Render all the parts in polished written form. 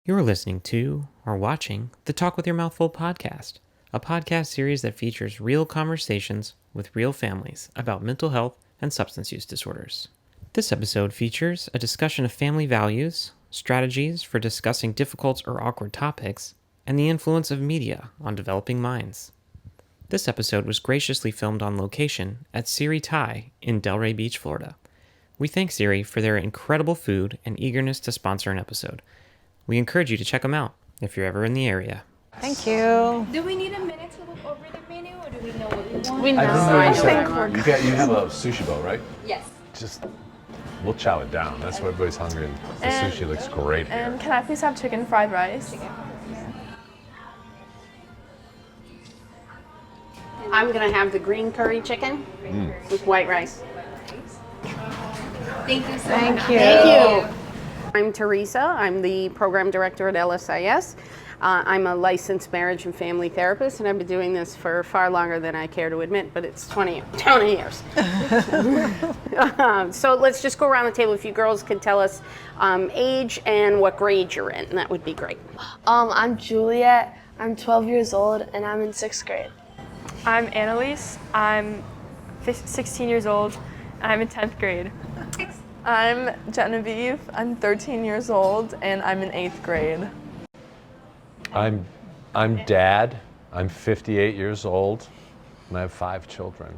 You're listening to or watching the Talk with Your Mouth Full podcast, a podcast series that features real conversations with real families about mental health and substance use disorders. This episode features a discussion of family values, strategies for discussing difficult or awkward topics, and the influence of media on developing minds. This episode was graciously filmed on location at Ziree Thai in Delray Beach, Florida. We thank Ziree for their incredible food and eagerness to sponsor an episode. We encourage you to check them out if you're ever in the area. Thank you. Do we need a minute to look over the menu, or do we know what we want? We know. I think you have a sushi bowl, right? Yes. Just, we'll chow it down. That's why everybody's hungry. The sushi looks great here. And can I please have chicken fried rice? I'm gonna have the green curry chicken with white rice. Thank you so Thank much. you. Thank you. I'm Teresa. I'm the program director at LSIS. I'm a licensed marriage and family therapist, and I've been doing this for far longer than I care to admit, but it's 20 years. So let's just go around the table. If you girls could tell us age and what grade you're in, that would be great. I'm Juliet. I'm 12 years old, and I'm in 6th grade. I'm Annalise. I'm 16 years old, and I'm in 10th grade. I'm Genevieve. I'm 13 years old, and I'm in 8th grade. I'm Dad. I'm 58 years old, and I have 5 children.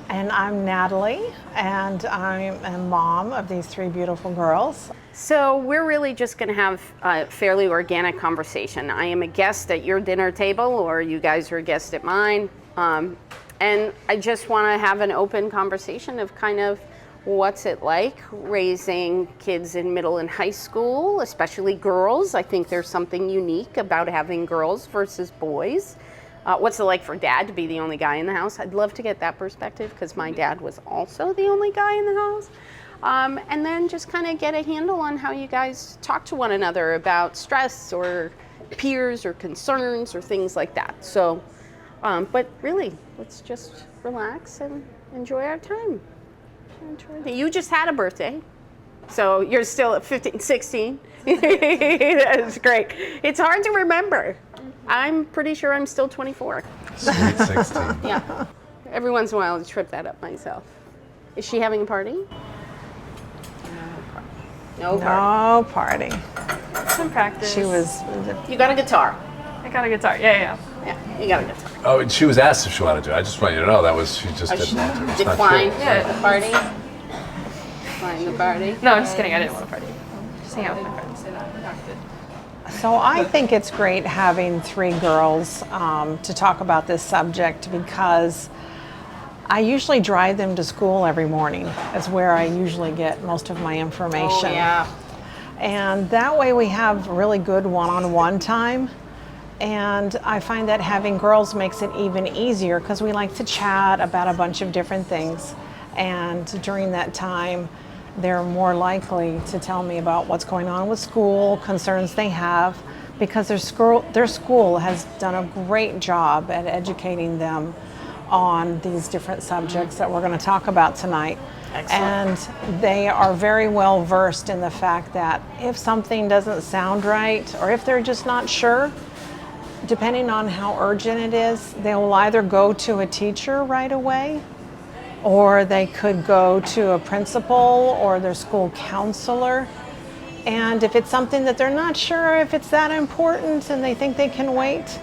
And I'm Natalie, and I'm a mom of these 3 beautiful girls. So we're really just going to have a fairly organic conversation. I am a guest at your dinner table, or you guys are a guest at mine. And I just want to have an open conversation of kind of what's it like raising kids in middle and high school, especially girls. I think there's something unique about having girls versus boys. What's it like for Dad to be the only guy in the house? I'd love to get that perspective because my dad was also the only guy in the house. And then just kind of get a handle on how you guys talk to one another about stress or peers or concerns or things like that. So, but really, let's just relax and enjoy our time. You just had a birthday, so you're still at 15, 16. That's great. It's hard to remember. I'm pretty sure I'm still 24. Sweet 16. Yeah. Every once in a while, I trip that up myself. Is she having a party? No party. No party. Some practice. She was, You got a guitar. I got a guitar. Yeah. Yeah, you got a guitar. Oh, and she was asked if she wanted to. I just want you to know that was, she just didn't want to. It's not Declined true. Yeah. the party. Declined the party. No, I'm just kidding. I didn't want a party. Just hang out with my friends. so I think it's great having 3 girls to talk about this subject because I usually drive them to school every morning. That's where I usually get most of my information. Oh, yeah. And that way we have really good one-on-one time. And I find that having girls makes it even easier because we like to chat about a bunch of different things. And during that time, they're more likely to tell me about what's going on with school, concerns they have, because their school has done a great job at educating them on these different subjects that we're going to talk about tonight. Excellent. And they are very well versed in the fact that if something doesn't sound right, or if they're just not sure, depending on how urgent it is, they will either go to a teacher right away, or they could go to a principal or their school counselor. And if it's something that they're not sure if it's that important and they think they can wait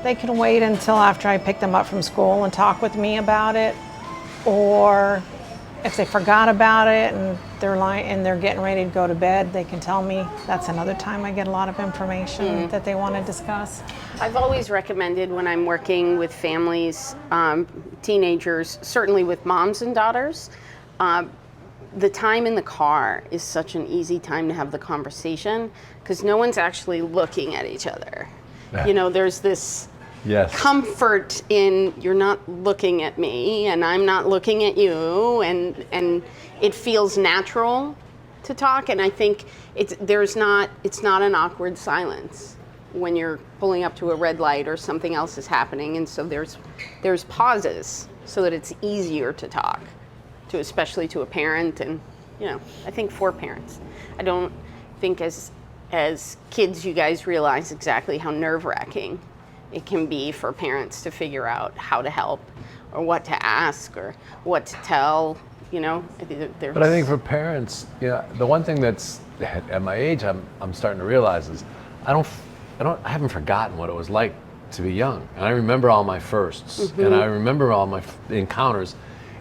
until after I pick them up from school and talk with me about it. Or if they forgot about it and they're getting ready to go to bed, they can tell me. That's another time I get a lot of information that they want to discuss. I've always recommended when I'm working with families, teenagers, certainly with moms and daughters, the time in the car is such an easy time to have the conversation because no one's actually looking at each other. Yeah. You know, there's this Yes. comfort in you're not looking at me and I'm not looking at you, and it feels natural to talk. And I think it's not an awkward silence when you're pulling up to a red light or something else is happening, and so there's pauses so that it's easier to talk to, especially to a parent. And I think for parents, I don't think as as kids, you guys realize exactly how nerve-wracking it can be for parents to figure out how to help or what to ask or what to tell, you know. But I think for parents, the one thing that's at my age I'm starting to realize is I haven't forgotten what it was like to be young. And I remember all my firsts, and I remember all my encounters.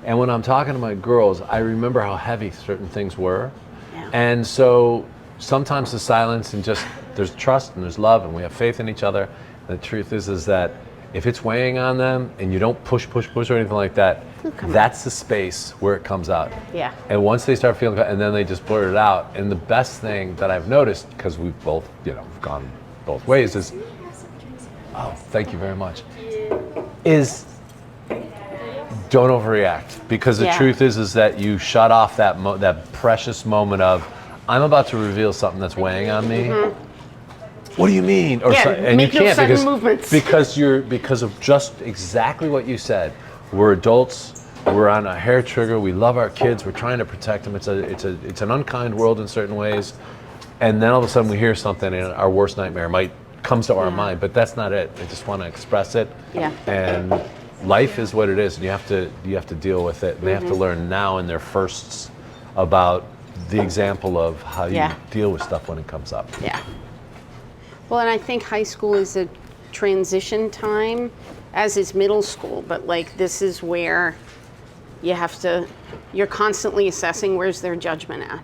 And when I'm talking to my girls, I remember how heavy certain things were. Yeah. And so sometimes the silence and just there's trust and there's love and we have faith in each other. And the truth is that if it's weighing on them and you don't push or anything like that, that's the space where it comes out. Yeah. And once they start feeling, and then they just blurt it out. And the best thing that I've noticed, because we've both, gone both ways, is, oh, thank you very much, is don't overreact. Because the truth is that you shut off that precious moment of, I'm about to reveal something that's weighing on me. What do you mean? And make you no can't sudden movements. because of just exactly what you said. We're adults. We're on a hair trigger. We love our kids. We're trying to protect them. It's an unkind world in certain ways. And then all of a sudden we hear something, and our worst nightmare comes to our mind. But that's not it. I just want to express it. Yeah. And life is what it is, and you have to deal with it. And they have to learn now in their firsts about the example of how you deal with stuff when it comes up. Yeah. Well, and I think high school is a transition time, as is middle school, but like this is where you're constantly assessing where's their judgment at.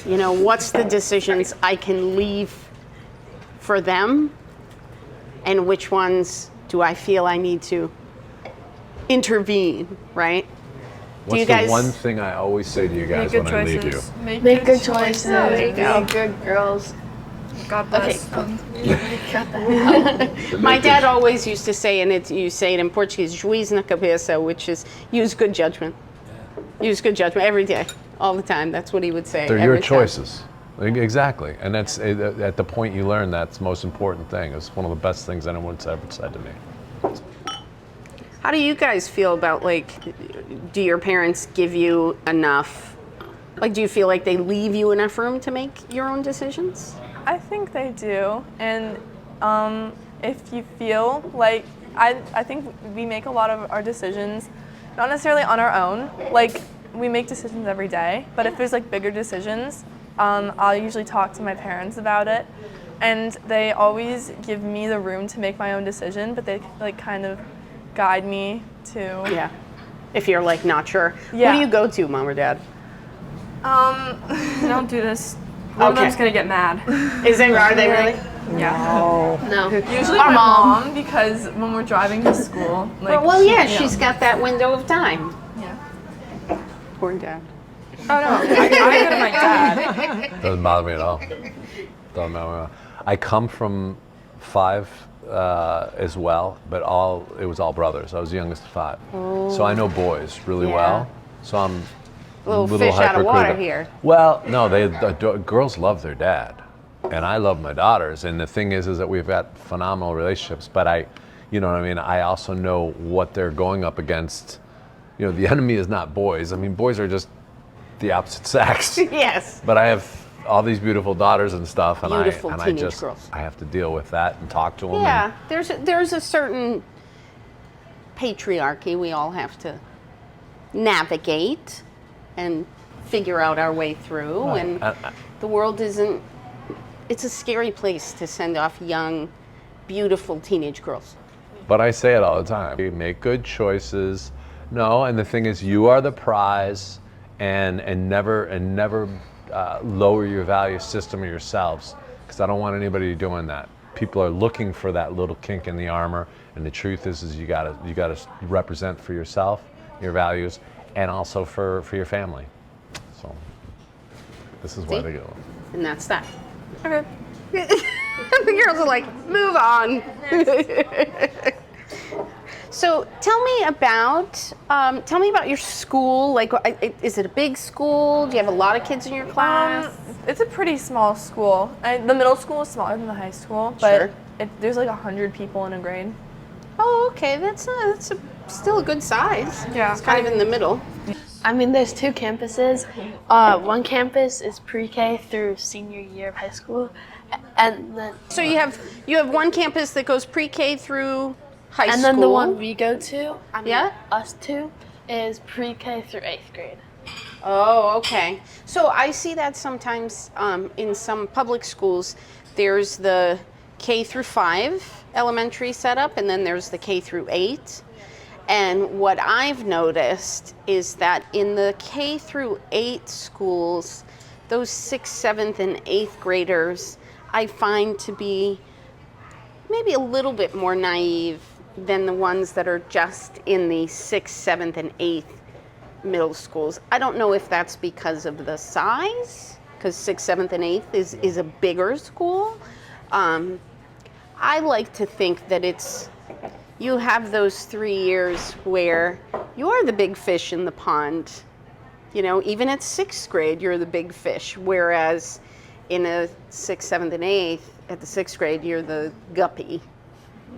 You know, what's the decisions I can leave for them, and which ones do I feel I need to intervene, right? What's the one thing I always say to you guys when I leave you? Make good choices. There you go. Be good girls. God bless. My dad always used to say, and you say it in Portuguese, juiz na cabeça, which is use good judgment. Use good judgment every day, all the time. That's what he would say. They're your every time. choices. Exactly. And that's at the point you learn that's the most important thing. It's one of the best things anyone's ever said to me. How do you guys feel about, like, do your parents give you enough, like, do you feel like they leave you enough room to make your own decisions? I think they do, and if you feel like, I think we make a lot of our decisions, not necessarily on our own, like we make decisions every day, but if there's like bigger decisions, I'll usually talk to my parents about it, and they always give me the room to make my own decision, but they like kind of guide me to. Yeah. If you're like not sure. Yeah. Who do you go to, mom or dad? Don't do this. One of them's gonna get mad. Are they really? Yeah. No. Usually my mom, because when we're driving to school, like. Well, yeah, she's got that window of time. Yeah. Poor dad. Oh no, I go to my dad. Doesn't bother me at all. Doesn't bother me at all. I come from 5 as well, but it was all brothers. I was the youngest of 5. So I know boys really well. So I'm Little little fish out of water hypercritical. here. Well, no, the girls love their dad, and I love my daughters. And the thing is that we've got phenomenal relationships. But you know what I mean. I also know what they're going up against. You know, the enemy is not boys. I mean, boys are just the opposite sex. Yes. But I have all these beautiful daughters and stuff, and Beautiful I teenage just girls. I have to deal with that and talk to them. Yeah, there's a certain patriarchy we all have to navigate and figure out our way through. Right. And the world isn't, it's a scary place to send off young, beautiful teenage girls. But I say it all the time. You make good choices. No, and the thing is, you are the prize, and never lower your value system or yourselves, because I don't want anybody doing that. People are looking for that little kink in the armor, and the truth is you gotta represent for yourself, your values, and also for your family. So this is why they go. And that's that. Okay. The girls are like, move on. So tell me about your school. Like, is it a big school? Do you have a lot of kids in your class? It's a pretty small school. The middle school is smaller than the high school, but there's like 100 people in a grade. Oh, okay. That's still a good size. Yeah. It's kind of in the middle. I mean, there's two campuses. One campus is pre-K through senior year of high school, and then So you have one campus that goes pre-K through high school. and then the one we go to, I mean, Yeah? us two, is pre-K through 8th grade. Oh, okay. So I see that sometimes in some public schools. There's the K through 5 elementary setup, and then there's the K through 8. And what I've noticed is that in the K through 8 schools, those 6th, 7th, and 8th graders, I find to be maybe a little bit more naive than the ones that are just in the 6th, 7th, and 8th middle schools. I don't know if that's because of the size, because 6th, 7th, and 8th is a bigger school. I like to think that you have those 3 years where you're the big fish in the pond. You know, even at 6th grade, you're the big fish, whereas in a 6th, 7th, and 8th, at the 6th grade, you're the guppy,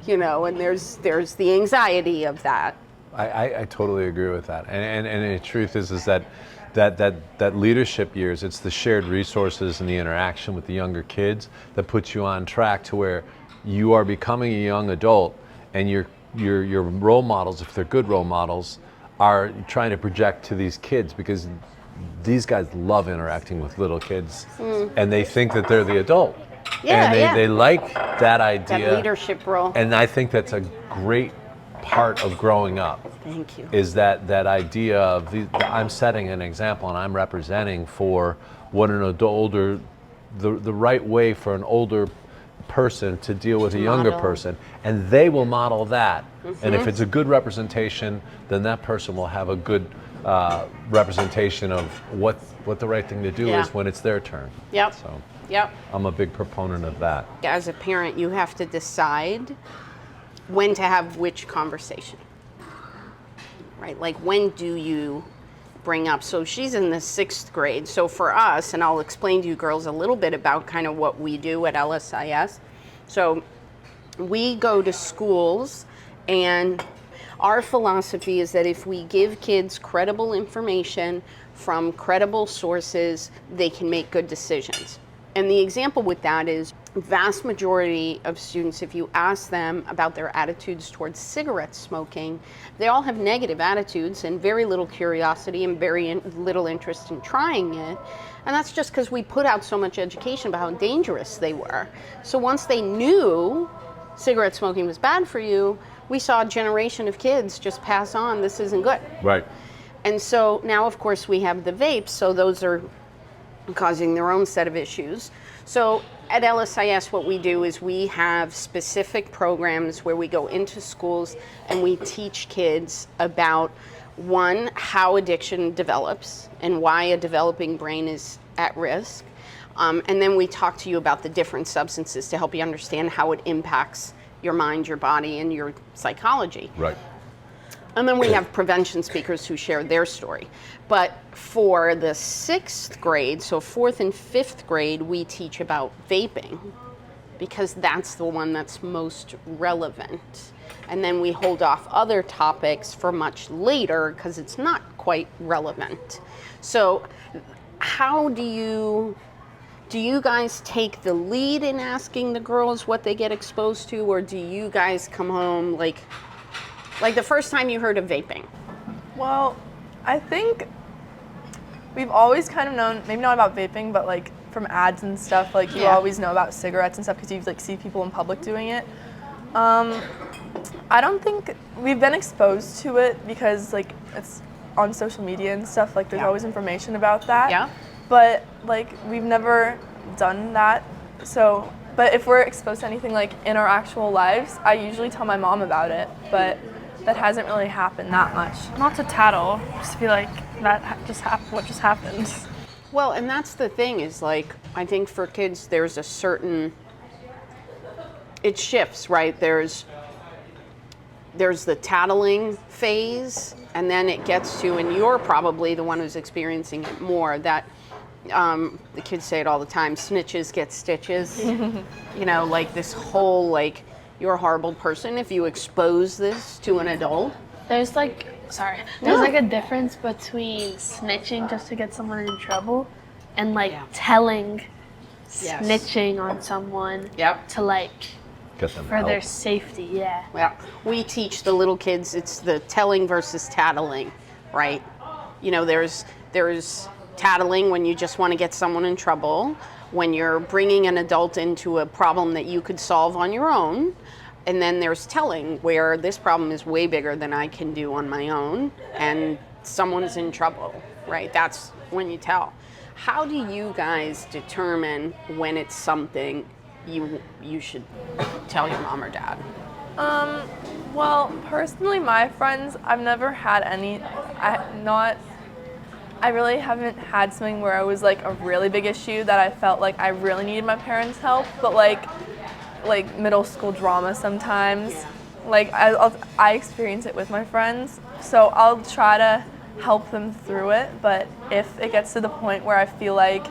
you know, and there's the anxiety of that. I totally agree with that. And the truth is that leadership years, it's the shared resources and the interaction with the younger kids that puts you on track to where you are becoming a young adult, and your role models, if they're good role models, are trying to project to these kids, because these guys love interacting with little kids, and they think that they're the adult. Yeah, and they like that idea. That leadership role. And I think that's a great part of growing up. Thank you. Is that idea of I'm setting an example and I'm representing for what an older, the right way for an older person to deal with a younger person, and they will model that. And if it's a good representation, then that person will have a good representation of what the right thing to do is when it's their turn. Yep. So Yep. I'm a big proponent of that. As a parent, you have to decide when to have which conversation, right? Like, when do you bring up? So she's in the 6th grade. So for us, and I'll explain to you girls a little bit about kind of what we do at LSIS. So we go to schools, and our philosophy is that if we give kids credible information from credible sources, they can make good decisions. And the example with that is, vast majority of students, if you ask them about their attitudes towards cigarette smoking, they all have negative attitudes and very little curiosity and very little interest in trying it. And that's just because we put out so much education about how dangerous they were. So once they knew cigarette smoking was bad for you, we saw a generation of kids just pass on, this isn't good. Right. And so now, of course, we have the vapes, so those are causing their own set of issues. So at LSIS, what we do is we have specific programs where we go into schools and we teach kids about, one, how addiction develops and why a developing brain is at risk. And then we talk to you about the different substances to help you understand how it impacts your mind, your body, and your psychology. Right. And then we have prevention speakers who share their story. But for the 6th grade, so 4th and 5th grade, we teach about vaping, because that's the one that's most relevant. And then we hold off other topics for much later because it's not quite relevant. So how do you guys take the lead in asking the girls what they get exposed to, or do you guys come home like the first time you heard of vaping? Well, I think we've always kind of known, maybe not about vaping, but like from ads and stuff, like you always know about cigarettes and stuff because you like see people in public doing it. I don't think we've been exposed to it because like it's on social media and stuff, like there's always information about that. Yeah. But like we've never done that. So, but if we're exposed to anything like in our actual lives, I usually tell my mom about it, but that hasn't really happened that much. Not to tattle, just to be like, what just happened. Well, and that's the thing is, like, I think for kids there's a certain, it shifts, right? There's the tattling phase, and then it gets to, and you're probably the one who's experiencing it more, that the kids say it all the time, snitches get stitches. You know, like this whole, like, you're a horrible person if you expose this to an adult. There's like There's like a difference between snitching just to get someone in trouble and like Yeah. telling, Yes. snitching on someone Yep. to like Get them for help. their safety. Yeah. Well, we teach the little kids it's the telling versus tattling, right? You know, there's tattling when you just want to get someone in trouble, when you're bringing an adult into a problem that you could solve on your own, and then there's telling where this problem is way bigger than I can do on my own and someone's in trouble, right? That's when you tell. How do you guys determine when it's something you should tell your mom or dad? Well, personally, my friends, I've never had any. I really haven't had something where it was like a really big issue that I felt like I really needed my parents' help. But like middle school drama sometimes, like I experience it with my friends, so I'll try to help them through it. But if it gets to the point where I feel like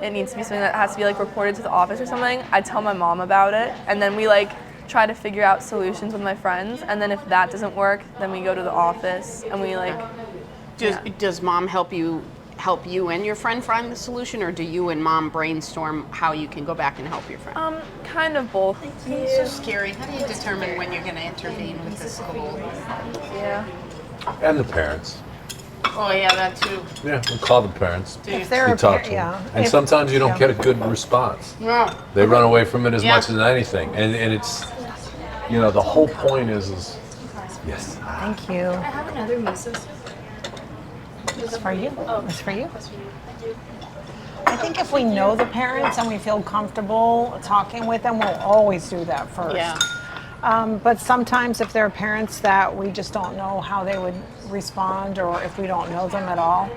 it needs to be something that has to be like reported to the office or something, I tell my mom about it, and then we like try to figure out solutions with my friends. And then if that doesn't work, then we go to the office and we like. Does mom help you and your friend find the solution, or do you and mom brainstorm how you can go back and help your friend? Kind of both. It's so scary. How do you determine when you're going to intervene with the school? Yeah. And the parents. Oh yeah, that too. Yeah, we call the parents. If they're You a talk parent, to them. yeah. And If- sometimes you don't yeah. get a good response. Yeah. They run away from it as Yeah. much as anything. And it's, you know, the whole point is yes. Thank you. I have another misos. It's for you. It's for you. I think if we know the parents and we feel comfortable talking with them, we'll always do that first. Yeah. But sometimes if there are parents that we just don't know how they would respond, or if we don't know them at all,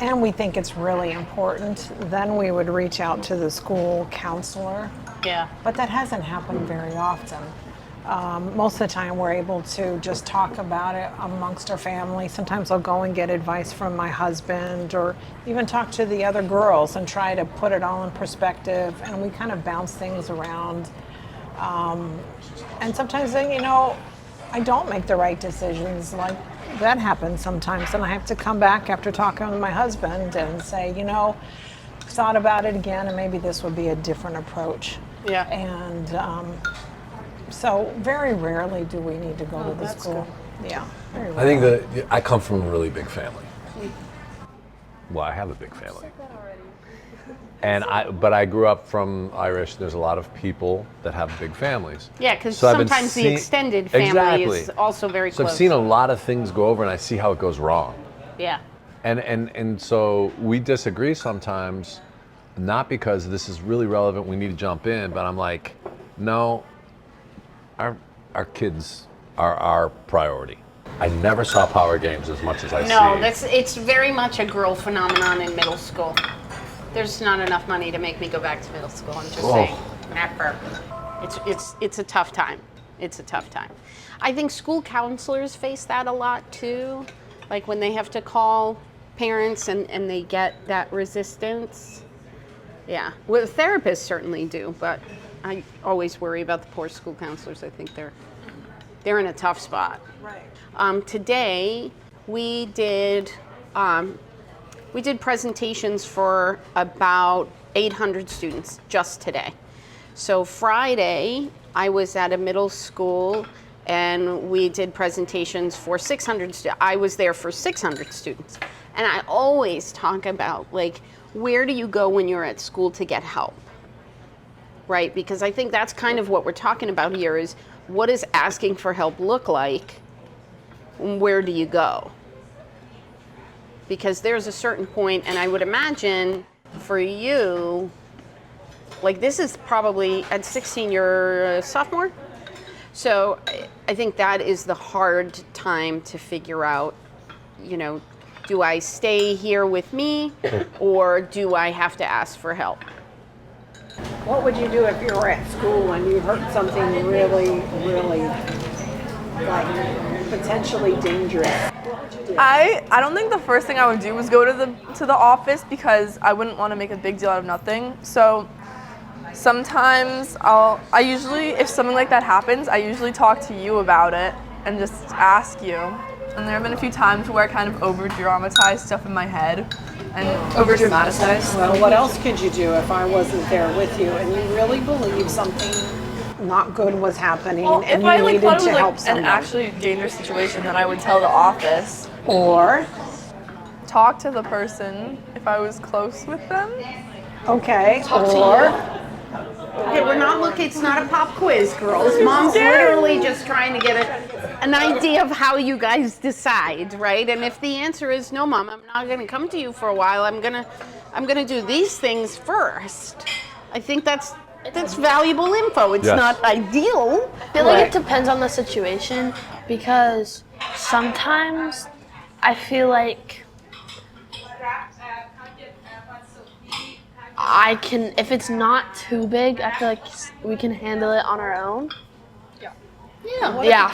and we think it's really important, then we would reach out to the school counselor. Yeah. But that hasn't happened very often. Most of the time we're able to just talk about it amongst our family. Sometimes I'll go and get advice from my husband, or even talk to the other girls and try to put it all in perspective, and we kind of bounce things around. And sometimes then, you know, I don't make the right decisions. Like that happens sometimes, and I have to come back after talking with my husband and say, you know, thought about it again, and maybe this would be a different approach. Yeah. And so very rarely do we need to go to the school. Yeah, very I think rarely. that I come from a really big family. Well, I have a big family. But I grew up from Irish. There's a lot of people that have big families. Yeah, because So I've been sometimes the see- extended family is Exactly. also very So close. I've seen a lot of things go over, and I see how it goes wrong. Yeah. And so we disagree sometimes, not because this is really relevant, we need to jump in, but I'm like, no, our kids are our priority. I never saw Power Games as much as I see. It's very much a girl phenomenon in middle school. There's not enough money to make me go back to middle school. I'm just saying. Never. It's a tough time. It's a tough time. I think school counselors face that a lot too. Like when they have to call parents and they get that resistance. Yeah. Well, therapists certainly do, but I always worry about the poor school counselors. I think they're in a tough spot. Right. Today we did presentations for about 800 students just today. So Friday I was at a middle school and we did presentations for 600 students. I was there for 600 students. And I always talk about, like, where do you go when you're at school to get help? Right? Because I think that's kind of what we're talking about here is, what does asking for help look like? Where do you go? Because there's a certain point, and I would imagine for you, like this is probably at 16, you're a sophomore? So I think that is the hard time to figure out, you know, do I stay here with me or do I have to ask for help? What would you do if you were at school and you heard something really, really like potentially dangerous? I don't think the first thing I would do was go to the office, because I wouldn't want to make a big deal out of nothing. So sometimes I usually, if something like that happens, I usually talk to you about it and just ask you. And there have been a few times where I kind of over-dramatize stuff in my head. And Over-dramatize. Well, what else could you do if I wasn't there with you and you really believe something not good was happening and if you I needed thought it to was help an someone? actually dangerous situation, then I would tell the office. Or, Talk to the person if I was close with them. okay, or Okay, we're not looking, it's not a pop quiz, girls. Mom's literally just trying to get an idea of how you guys decide, right? And if the answer is no, Mom, I'm not gonna come to you for a while. I'm gonna do these things first. I think that's valuable info. It's Yes. not ideal. I feel like it depends on the situation because sometimes I feel like if it's not too big, I feel like we can handle it on our own. Yeah.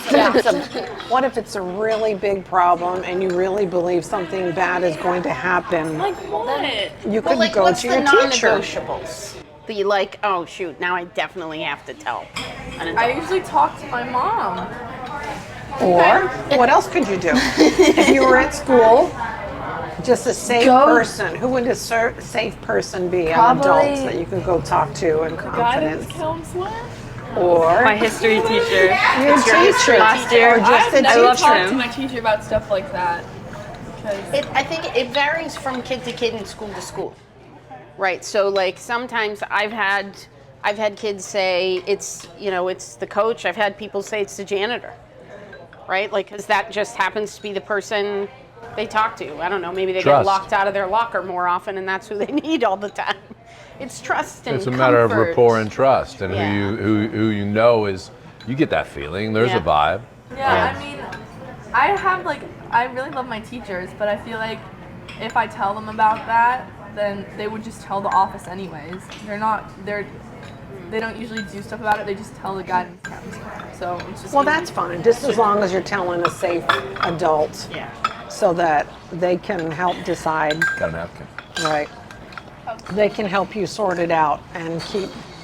what if it's a really big problem and you really believe something bad is going to happen? Like what? You could Like, go what's to the your teacher. non-negotiables? That you like, oh shoot, now I definitely have to tell an adult. I usually talk to my mom. Or, what else could you do? If you were at school, just a safe person, who would a safe person be? An adult Probably- that you could go talk to in confidence. Counselor? Or My history teacher. your teacher. Last year. Or just a I've never loved teacher. talked to him. my teacher about stuff like that. Because I think it varies from kid to kid and school to school, right? So like sometimes I've had kids say it's the coach. I've had people say it's the janitor, right? Like because that just happens to be the person they talk to. I don't know. Maybe they Trust. get locked out of their locker more often, and that's who they need all the time. It's trust and It's a matter of comfort. rapport and trust, and Yeah. who you know is, you get that feeling. There's Yeah. a vibe. yeah, I mean, I really love my teachers, but I feel like if I tell them about that, then they would just tell the office anyways. They don't usually do stuff about it. They just tell the guidance counselor. So it's just Well, that's fine, just as long as you're telling a safe adult Yeah. so that they can help decide, Got a napkin. right? They can help you sort it out and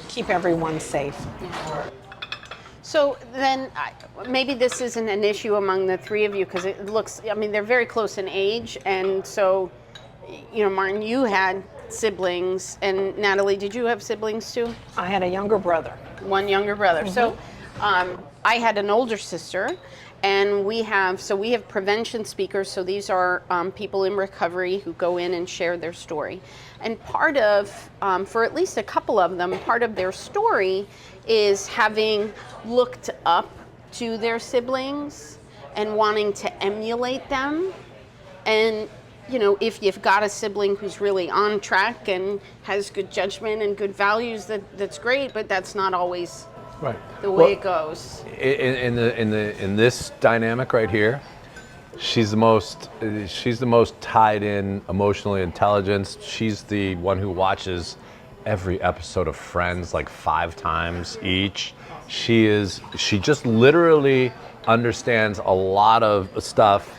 keep everyone safe. So then maybe this isn't an issue among the three of you because it looks, I mean, they're very close in age. And so, Martin, you had siblings. And Natalie, did you have siblings too? I had a younger brother. One younger brother. So I had an older sister. And we have prevention speakers. So these are people in recovery who go in and share their story. And part of, for at least a couple of them, part of their story is having looked up to their siblings and wanting to emulate them. And, if you've got a sibling who's really on track and has good judgment and good values, that's great, but that's not always Right. the way it goes. In this dynamic right here, she's the most tied in emotionally intelligence. She's the one who watches every episode of Friends like 5 times each. She just literally understands a lot of stuff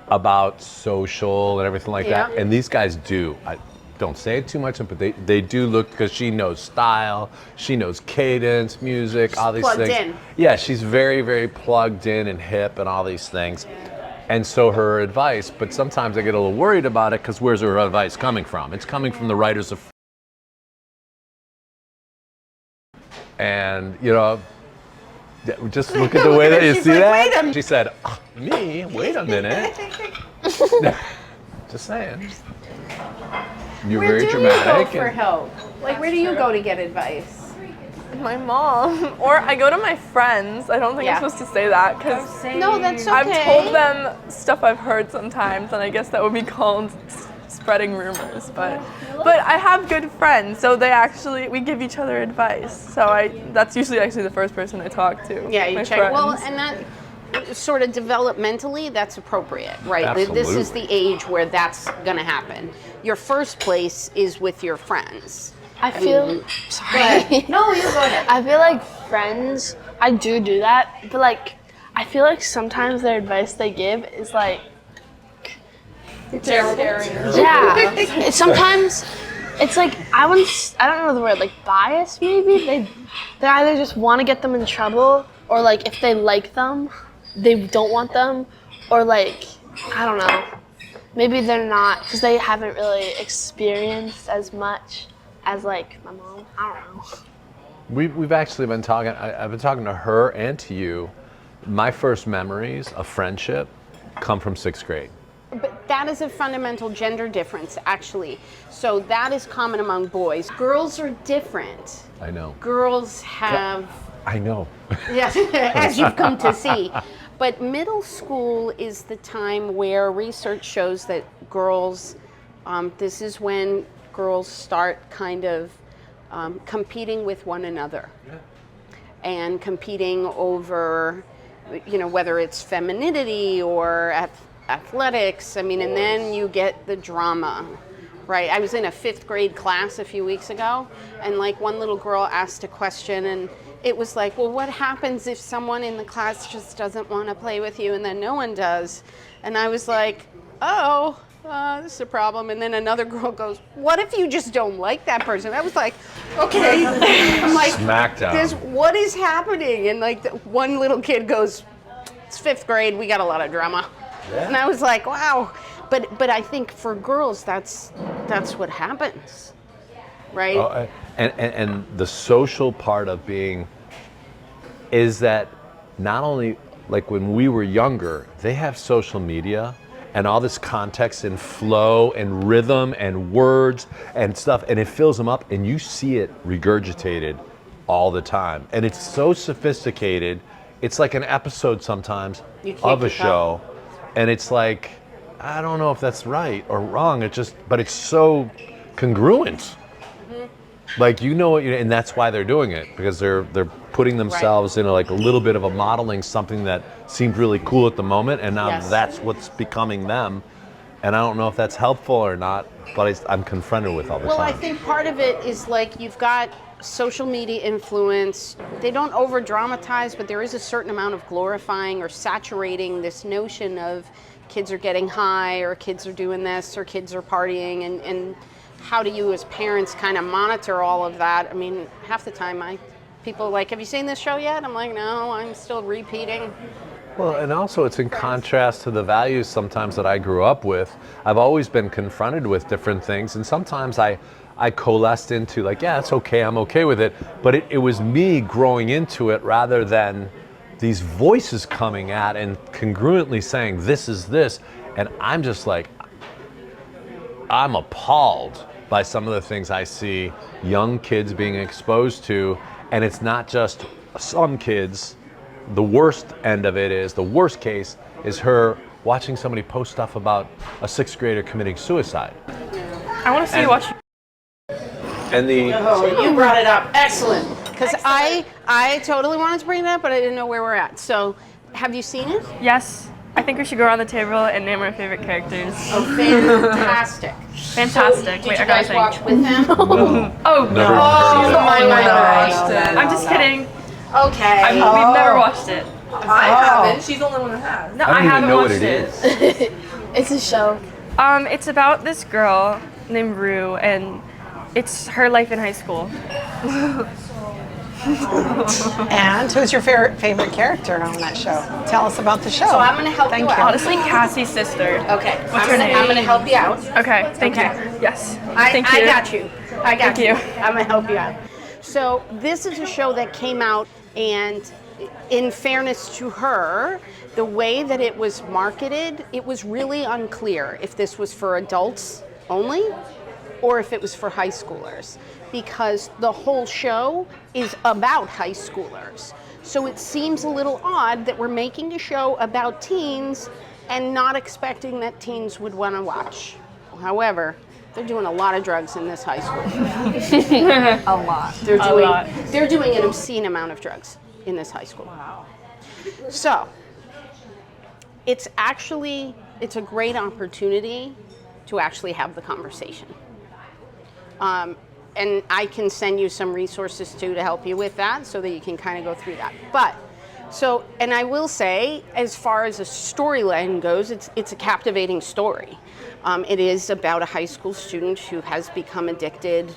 about social and everything like that. Yeah. And these guys do. I don't say it too much, but they do look, because she knows style, she knows cadence, music, all these plugged things. in. Yeah, she's very, very plugged in and hip and all these things. And so her advice, but sometimes I get a little worried about it because where's her advice coming from? It's coming from the writers of. And, just look at the way that you see that. She said, me? Wait a minute. Just saying. You're Where very do dramatic. you go for help? Like, where do you go to get advice? my mom. Or I go to my friends. I don't think Yeah. I'm supposed to say that because No, that's okay. I've told them stuff I've heard sometimes, and I guess that would be called spreading rumors. But I have good friends, so we give each other advice. So that's usually actually the first person I talk to. Yeah, you my check. friends. Well, and that sort of developmentally, that's appropriate, right? This is the age where that's going to happen. Your first place is with your friends. I feel sorry. No, you go ahead. I feel like friends, I do that, but like I feel like sometimes their advice they give is like Terrible. yeah. Sometimes it's like I don't know the word, like bias maybe. They either just want to get them in trouble, or like if they like them, they don't want them, or like, I don't know, maybe they're not, because they haven't really experienced as much as like my mom. I don't know. We've actually been talking, I've been talking to her and to you. My first memories of friendship come from 6th grade. But that is a fundamental gender difference, actually. So that is common among boys. Girls are different. I know. Girls have, I know. yes, as you've come to see. But middle school is the time where research shows that girls, this is when girls start kind of competing with one another. Yeah. And competing over, you know, whether it's femininity or athletics. I mean, and then you get the drama, right? I was in a 5th grade class a few weeks ago, and like one little girl asked a question, and it was like, well, what happens if someone in the class just doesn't want to play with you and then no one does? And I was like, oh, this is a problem. And then another girl goes, what if you just don't like that person? I was like, okay. I'm like, Smackdown. What is happening? And like one little kid goes, it's 5th grade, we got a lot of drama. Yeah. And I was like, wow. But I think for girls, that's what happens, right? Oh, and the social part of being is that not only like when we were younger, they have social media and all this context and flow and rhythm and words and stuff, and it fills them up, and you see it regurgitated all the time. And it's so sophisticated. It's like an episode sometimes of a show, and it's like, I don't know if that's right or wrong. But it's so congruent. Mm-hmm. Like, you know what, and that's why they're doing it, because they're putting themselves in a little bit of a modeling something that seemed really cool at the moment, and now that's what's becoming them. And I don't know if that's helpful or not, but I'm confronted with all the time. Well, I think part of it is like you've got social media influence. They don't over dramatize, but there is a certain amount of glorifying or saturating this notion of kids are getting high, or kids are doing this, or kids are partying, and how do you as parents kind of monitor all of that? I mean, half the time people are like, have you seen this show yet? I'm like, no, I'm still repeating. Well, and also it's in contrast to the values sometimes that I grew up with. I've always been confronted with different things, and sometimes I coalesced into like, yeah, it's okay, I'm okay with it. But it was me growing into it rather than these voices coming at and congruently saying, this is this. And I'm just like, I'm appalled by some of the things I see young kids being exposed to. And it's not just some kids. The worst end of it is, the worst case is her watching somebody post stuff about a 6th grader committing suicide. I want to see you watch. And you brought it up. Excellent. Because I totally wanted to bring it up, but I didn't know where we're at. So, have you seen it? Yes. I think we should go around the table and name our favorite characters. Oh, fantastic. Fantastic. So, did you guys watch with them? Oh, never no. I'm just kidding. Okay. We've never watched it. I haven't. She's the only one that has. No, I don't even haven't know watched what it is. It's a show. It's about this girl named Rue, and it's her life in high school. And who's your favorite character on that show? Tell us about the show. So I'm going to help you out. Honestly, Cassie's sister. Okay. What's her name? I'm going to help you out. Okay, thank you. Yes. Thank you. I got you. Thank you. I'm going to help you out. So this is a show that came out, and in fairness to her, the way that it was marketed, it was really unclear if this was for adults only or if it was for high schoolers, because the whole show is about high schoolers. So it seems a little odd that we're making a show about teens and not expecting that teens would want to watch. However, they're doing a lot of drugs in this high school. A lot. They're doing an obscene amount of drugs in this high school. Wow. So it's a great opportunity to actually have the conversation. And I can send you some resources too to help you with that, so that you can kind of go through that. But and I will say, as far as a storyline goes, it's a captivating story. It is about a high school student who has become addicted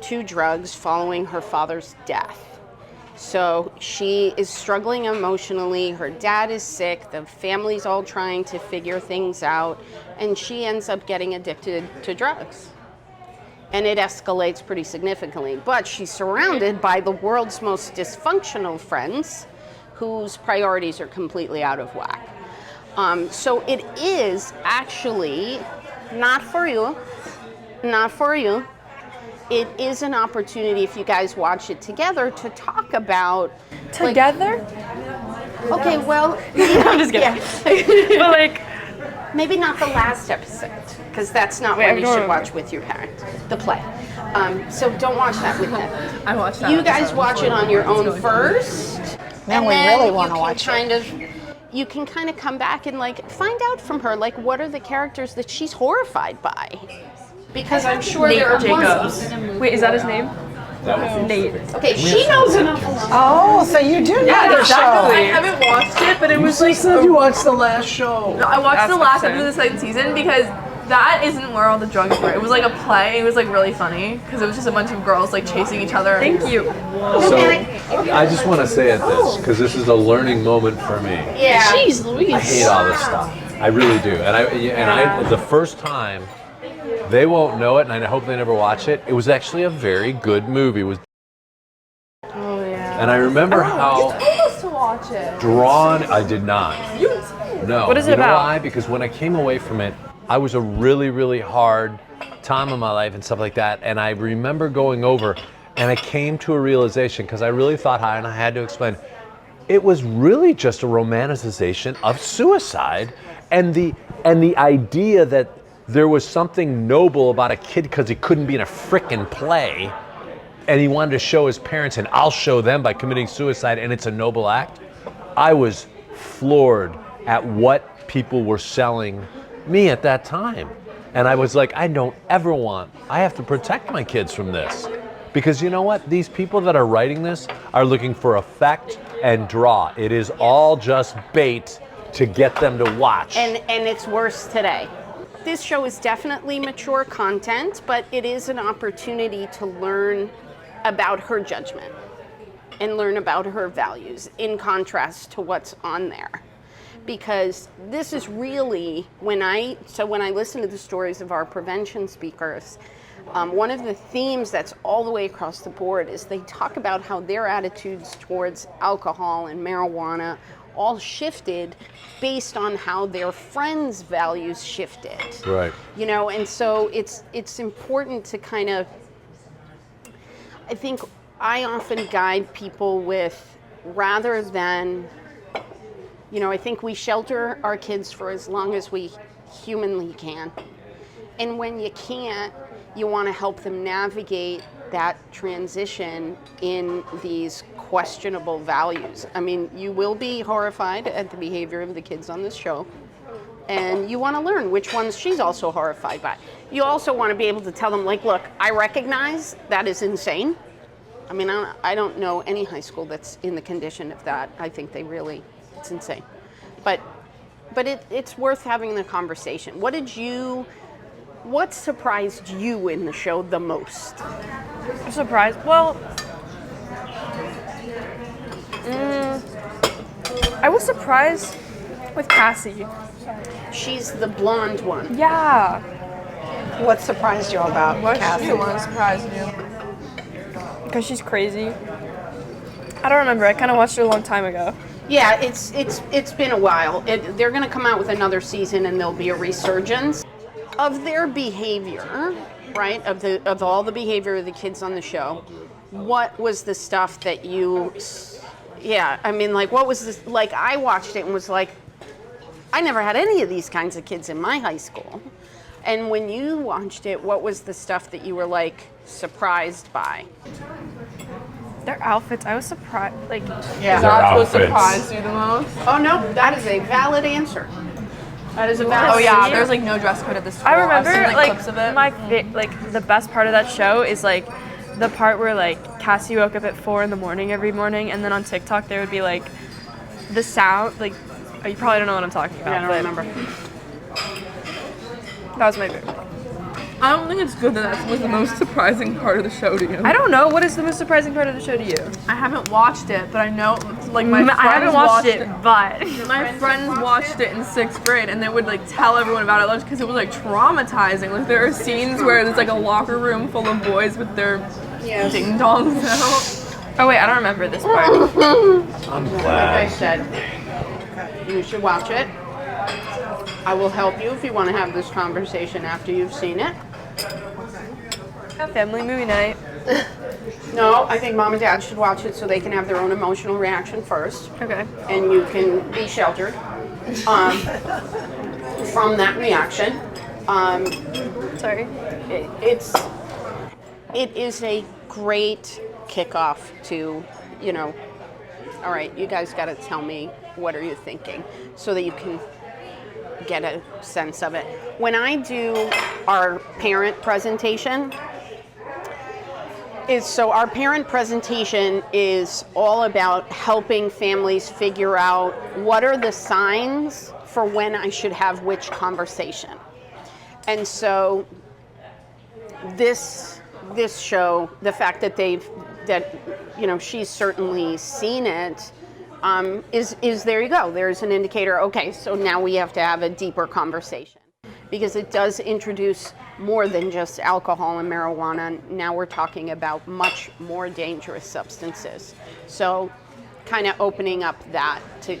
to drugs following her father's death. So she is struggling emotionally. Her dad is sick. The family's all trying to figure things out. And she ends up getting addicted to drugs. And it escalates pretty significantly. But she's surrounded by the world's most dysfunctional friends whose priorities are completely out of whack. So it is actually not for you. It is an opportunity, if you guys watch it together, to talk about Together? Okay, well, I'm just kidding. But like, maybe not the last episode, because that's not Wait, what I you don't should remember. watch with your parent. The play. So don't watch that with them. I watched that. You guys watch it on your own first. Then and we then really you want to can watch it. You can kind of come back and like find out from her, like, what are the characters that she's horrified by? Because I'm sure Nate there are Jacobs. Wait, is that his name? Nate. Okay, she knows enough. Oh, so you do know the I show. haven't watched it, but it was like. said you watched the last show. No, I watched the Last last episode of the second season because that isn't where all the drugs were. It was like a play. It was like really funny because it was just a bunch of girls like chasing each other. Thank you. So I just want to say at this, because this is a learning moment for me. Yeah. Jeez Louise. I hate all this stuff. I really do. And I the first time, they won't know it, and I hope they never watch it. It was actually a very good movie. It was. Oh yeah. And I remember how told us to watch it. drawn. I did not. No. What is it You know about? why? Because when I came away from it, I was a really, really hard time in my life and stuff like that. And I remember going over, and I came to a realization because I really thought and I had to explain. It was really just a romanticization of suicide, and the idea that there was something noble about a kid because he couldn't be in a frickin' play, and he wanted to show his parents, and I'll show them by committing suicide, and it's a noble act. I was floored at what people were selling me at that time. And I was like, I have to protect my kids from this. Because you know what? These people that are writing this are looking for effect and draw. It is all just bait to get them to watch. And it's worse today. This show is definitely mature content, but it is an opportunity to learn about her judgment and learn about her values in contrast to what's on there. Because this is really, when I listen to the stories of our prevention speakers, one of the themes that's all the way across the board is they talk about how their attitudes towards alcohol and marijuana all shifted based on how their friends' values shifted. Right. You know, and so it's important to kind of, I think I often guide people with, rather than, you know, I think we shelter our kids for as long as we humanly can. And when you can't, you want to help them navigate that transition in these questionable values. I mean, you will be horrified at the behavior of the kids on this show, and you want to learn which ones she's also horrified by. You also want to be able to tell them, like, look, I recognize that is insane. I mean, I don't know any high school that's in the condition of that. I think it's insane. But it's worth having the conversation. What surprised you in the show the most? I'm surprised. Well, I was surprised with Cassie. She's the blonde one. Yeah. What surprised you about Cassie? What surprised you? Because she's crazy. I don't remember. I kind of watched it a long time ago. Yeah, it's been a while. They're going to come out with another season, and there'll be a resurgence of their behavior, right? Of all the behavior of the kids on the show. What was the stuff that you? Yeah, I mean, like, what was this? Like, I watched it and was like, I never had any of these kinds of kids in my high school. And when you watched it, what was the stuff that you were like surprised by? Their outfits, I was surprised. Like, Yeah. That's what surprised you the most? Oh no, that is a valid answer. That is a valid Oh yeah, answer. there's like no dress code at this school. I remember I've seen, like clips of it. like the best part of that show is like the part where like Cassie woke up at 4 a.m. every morning, and then on TikTok there would be like the sound, like, oh, you probably don't know what I'm talking about. Yeah, I don't but remember. That was my favorite. I don't think it's good that that was the most surprising part of the show to you. I don't know. What is the most surprising part of the show to you? I haven't watched it, but I know, like, my friends I haven't watched it, but My friends watched it in 6th grade, and they would like tell everyone about it because it was like traumatizing. Like there are scenes where there's like a locker room full of boys with their ding dongs out. oh wait, I don't remember this part. I'm Like glad. I said, you should watch it. I will help you if you want to have this conversation after you've seen it. Family movie night. No, I think mom and dad should watch it so they can have their own emotional reaction first. Okay. And you can be sheltered from that reaction. Sorry. It is a great kickoff to, you know, all right, you guys got to tell me what are you thinking so that you can get a sense of it. When I do our parent presentation, our parent presentation is all about helping families figure out what are the signs for when I should have which conversation. And so this show, the fact that she's certainly seen it, is there you go. There's an indicator. Okay, so now we have to have a deeper conversation because it does introduce more than just alcohol and marijuana. Now we're talking about much more dangerous substances. So kind of opening up that to.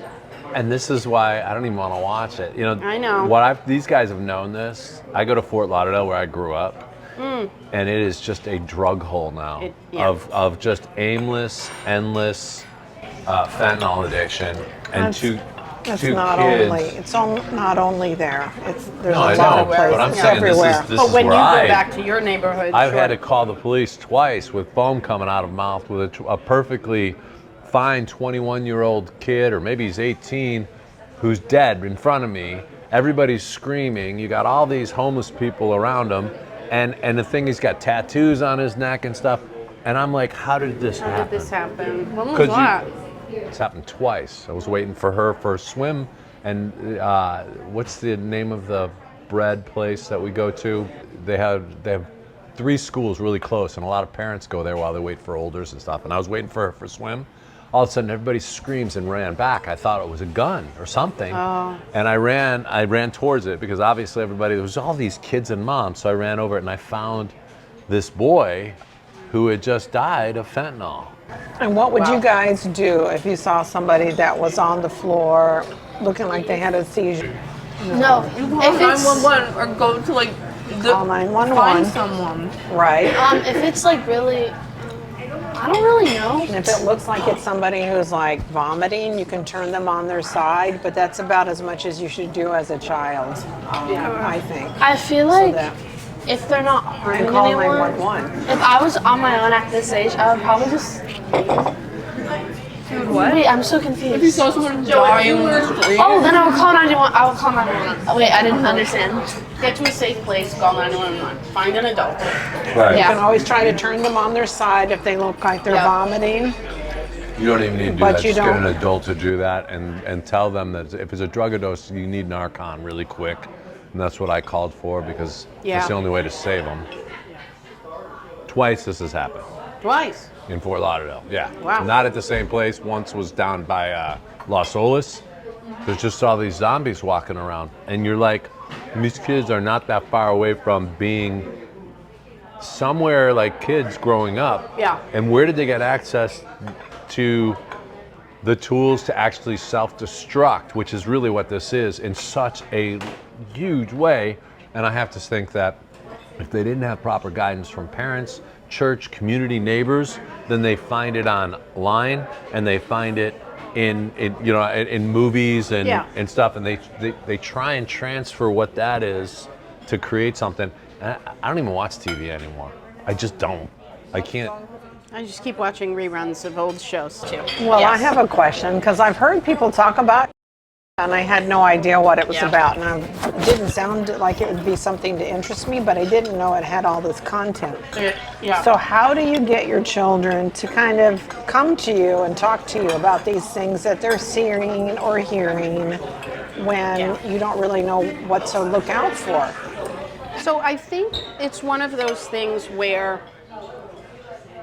And this is why I don't even want to watch it. You know, I know. These guys have known this. I go to Fort Lauderdale where I grew up, and it is just a drug hole now of just aimless, endless fentanyl addiction and two It's kids. not only. It's not only there. There's No, I a lot know, of places. but I'm It's saying everywhere. this But is when you where go I- back to your neighborhood, I've sure. had to call the police twice with foam coming out of mouth with a perfectly fine 21-year-old kid, or maybe he's 18, who's dead in front of me. Everybody's screaming. You got all these homeless people around him, and the thing, he's got tattoos on his neck and stuff. And I'm like, how did this happen? How did this happen? When was 'Cause that? It's happened twice. I was waiting for her for a swim, and what's the name of the bread place that we go to? They have 3 schools really close, and a lot of parents go there while they wait for olders and stuff. And I was waiting for her for a swim. All of a sudden, everybody screams and ran back. I thought it was a gun or something, and I ran towards it because obviously there was all these kids and moms. So I ran over it and I found this boy who had just died of fentanyl. And what would you guys do if you saw somebody that was on the floor looking like they had a seizure? No. If it's 911 or go to like Call 911. find someone. Right. if it's like really, I don't really know. And if it looks like it's somebody who's like vomiting, you can turn them on their side, but that's about as much as you should do as a child, I think. I feel like that- if they're not harming And call anyone, 911. if I was on my own at this age, I would probably just. Dude, what? Wait, I'm so confused. If you saw someone dying in the street. Oh, then I would call 911. I would call 911. Oh, wait, I didn't understand. Get to a safe place, call 911. Find an adult. Right. You can always try to turn them on their side if they look like they're Yeah. vomiting. You don't even need to do But that. you Just get don't- an adult to do that and tell them that if it's a drug overdose, you need Narcan really quick. And that's what I called for because it's the only way to save them. Twice this has happened Twice. in Fort Lauderdale. Yeah. Wow. Not at the same place. Once was down by Los Olas. There's just all these zombies walking around. And you're like, these kids are not that far away from being somewhere like kids growing up. Yeah. And where did they get access to the tools to actually self-destruct, which is really what this is, in such a huge way? And I have to think that if they didn't have proper guidance from parents, church, community, neighbors, then they find it online and they find it in movies and stuff, and they try and transfer what that is to create something. And I don't even watch TV anymore. I just don't. I can't. I just keep watching reruns of old shows too. Well, I have a question because I've heard people talk about it, and I had no idea what it was Yeah. about, and it didn't sound like it would be something to interest me, but I didn't know it had all this content. Yeah. So how do you get your children to kind of come to you and talk to you about these things that they're seeing or hearing when you don't really know what to look out for? So I think it's one of those things where,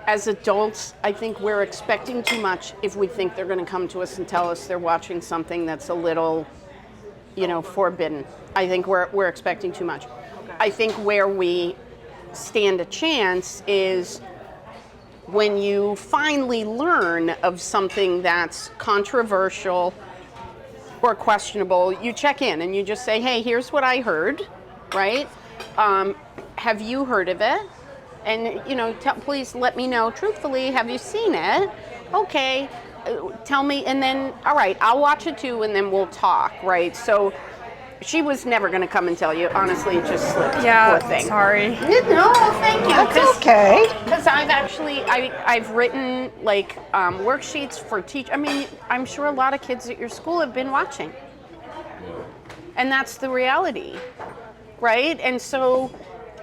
as adults, I think we're expecting too much if we think they're going to come to us and tell us they're watching something that's a little, forbidden. I think we're expecting too much. I think where we stand a chance is when you finally learn of something that's controversial or questionable, you check in and you just say, hey, here's what I heard, right? Have you heard of it? And, please let me know truthfully, have you seen it? Okay, tell me, and then, all right, I'll watch it too, and then we'll talk, right? So she was never going to come and tell you. Honestly, it just slipped. Yeah, Poor thing. sorry. No, thank you. That's okay. Because I've written worksheets for teach. I mean, I'm sure a lot of kids at your school have been watching, and that's the reality, right? And so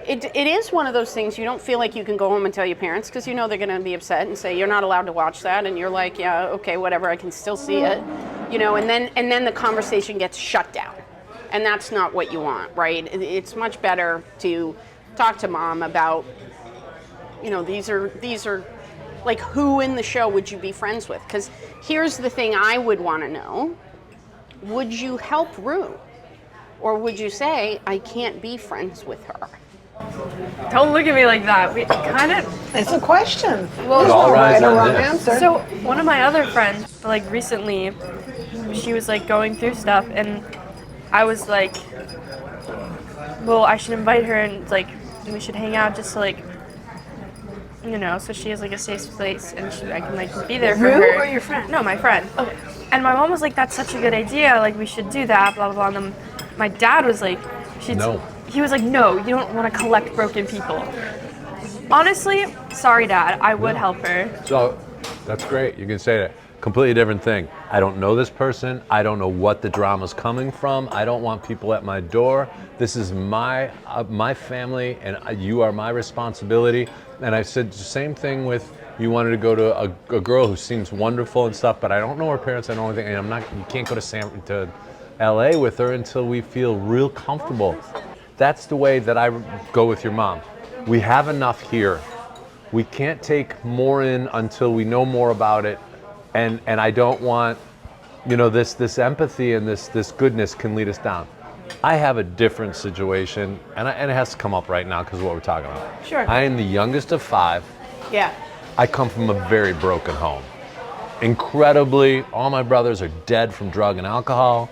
it is one of those things you don't feel like you can go home and tell your parents because they're going to be upset and say you're not allowed to watch that, and you're like, yeah, okay, whatever, I can still see it, and then the conversation gets shut down. And that's not what you want, right? It's much better to talk to mom about, these are like, who in the show would you be friends with? Because here's the thing I would want to know. Would you help Rue? Or would you say, I can't be friends with her? Don't look at me like that. We kind of. It's a question. Well, There's no right or wrong this. answer. So one of my other friends, recently, she was going through stuff, and I was like, well, I should invite her, and we should hang out just to so she has a safe place, and I can be there for her. Rue or your friend? No, my friend. Okay. And my mom was like, that's such a good idea. We should do that. Blah blah blah. And then my dad was like, No. He was like, no, you don't want to collect broken people. Honestly, sorry, Dad. I would help her. So that's great. You can say that. Completely different thing. I don't know this person. I don't know what the drama's coming from. I don't want people at my door. This is my family, and you are my responsibility. And I said the same thing with, you wanted to go to a girl who seems wonderful and stuff, but I don't know her parents. I don't know anything, and you can't go to LA with her until we feel real comfortable. That's the way that I go with your mom. We have enough here. We can't take more in until we know more about it. And I don't want, this empathy and this goodness can lead us down. I have a different situation, and it has to come up right now because of what we're talking about. Sure. I am the youngest of 5. Yeah. I come from a very broken home. Incredibly, all my brothers are dead from drug and alcohol.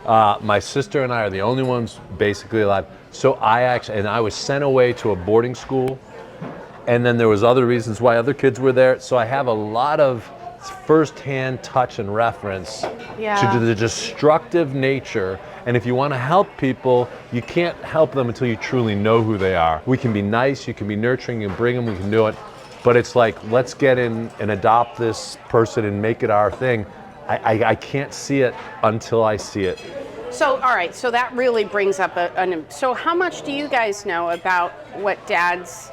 My sister and I are the only ones basically alive. So I was sent away to a boarding school, and then there was other reasons why other kids were there. So I have a lot of first-hand touch and reference to the destructive nature. And if you want to help people, you can't help them until you truly know who they are. We can be nice, you can be nurturing, you can bring them, we can do it. But it's like, let's get in and adopt this person and make it our thing. I can't see it until I see it. So, all right, so that really brings up so how much do you guys know about what Dad's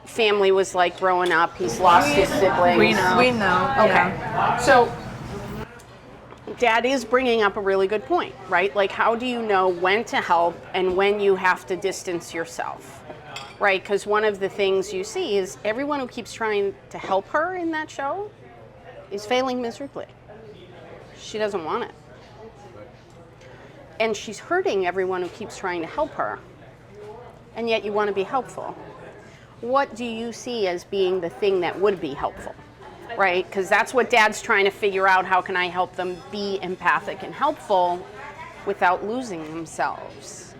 family was like growing up? He's lost his siblings. We know. Okay. Yeah. So Dad is bringing up a really good point, right? How do you know when to help and when you have to distance yourself, right? Because one of the things you see is everyone who keeps trying to help her in that show is failing miserably. She doesn't want it. And she's hurting everyone who keeps trying to help her. And yet you want to be helpful. What do you see as being the thing that would be helpful, right? Because that's what Dad's trying to figure out. How can I help them be empathic and helpful without losing themselves?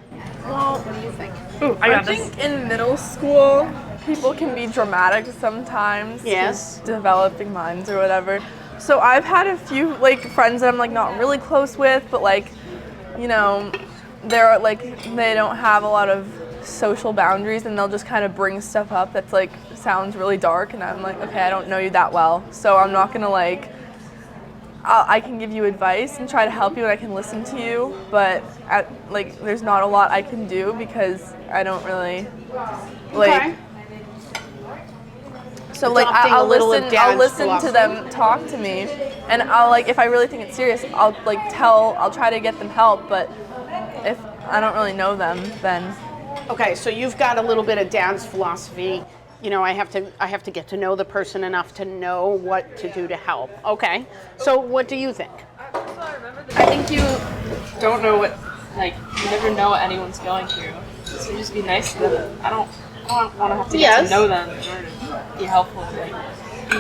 Well, What do you think? Ooh, I think in middle school, people can be dramatic sometimes. Yes. Just developing minds or whatever. So I've had a few friends that I'm not really close with, but they're they don't have a lot of social boundaries, and they'll just kind of bring stuff up that's sounds really dark, and I'm like, okay, I don't know you that well, so I'm not gonna I can give you advice and try to help you, and I can listen to you, but there's not a lot I can do because I don't really Okay. So Adopting a I'll little of listen. Dad's I'll listen philosophy. to them talk to me, and I'll if I really think it's serious, I'll try to get them help. But if I don't really know them, then Okay, so you've got a little bit of Dad's philosophy. You know, I have to get to know the person enough to know what to do to help. Okay, so what do you think? I think you don't know what, like, you never know what anyone's going through. So just be nice to them. I don't want to have to get to know them in order to be helpful.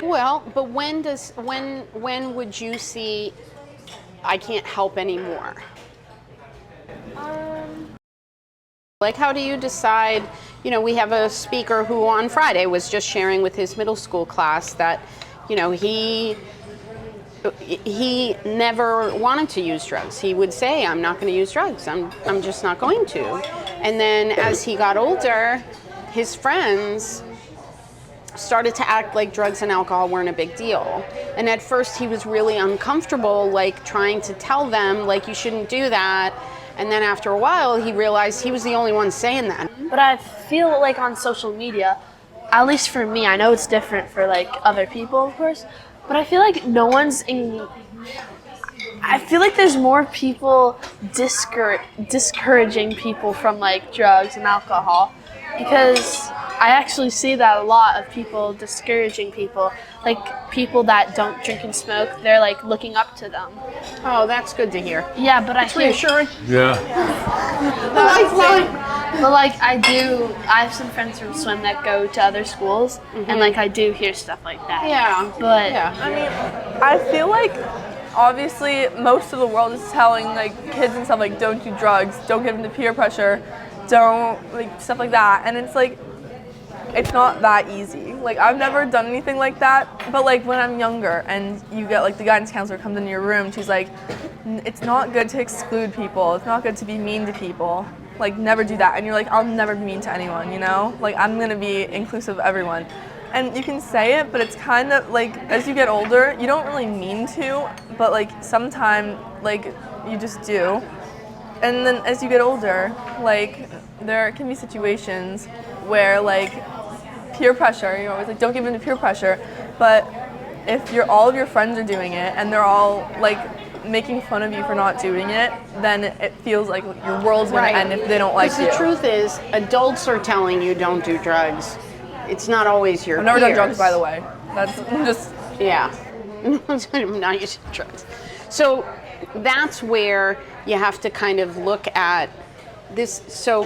Well, but when would you see I can't help anymore? Like, how do you decide? You know, we have a speaker who on Friday was just sharing with his middle school class that, you know, he never wanted to use drugs. He would say, I'm not going to use drugs. I'm just not going to. And then as he got older, his friends started to act like drugs and alcohol weren't a big deal. And at first he was really uncomfortable, like trying to tell them, like, you shouldn't do that. And then after a while, he realized he was the only one saying that. But I feel like on social media, at least for me, I know it's different for like other people, of course, but I feel like no one's in. I feel like there's more people discouraging people from like drugs and alcohol, because I actually see that a lot of people discouraging people, like people that don't drink and smoke. They're like looking up to them. Oh, that's good to hear. Yeah, but I feel Reassuring. Yeah. But like I have some friends from swim that go to other schools, and like I do hear stuff like that. Yeah. But I mean, I feel like obviously most of the world is telling like kids and stuff like don't do drugs, don't give into peer pressure, don't like stuff like that, and it's like it's not that easy. Like I've never done anything like that, but like when I'm younger and you get like the guidance counselor comes into your room, she's like, it's not good to exclude people, it's not good to be mean to people, like never do that. And you're like, I'll never be mean to anyone, you know, like I'm gonna be inclusive of everyone. And you can say it, but it's kind of like as you get older, you don't really mean to, but like sometimes like you just do. And then as you get older, like there can be situations where like peer pressure, you're always like, don't give in to peer pressure, but if all of your friends are doing it and they're all like making fun of you for not doing it, then it feels like your world's gonna end if they don't like you. Because the truth is, adults are telling you don't do drugs. It's not always your I've never peers. done drugs, by the way. That's just Yeah. I'm not using drugs. So that's where you have to kind of look at this. So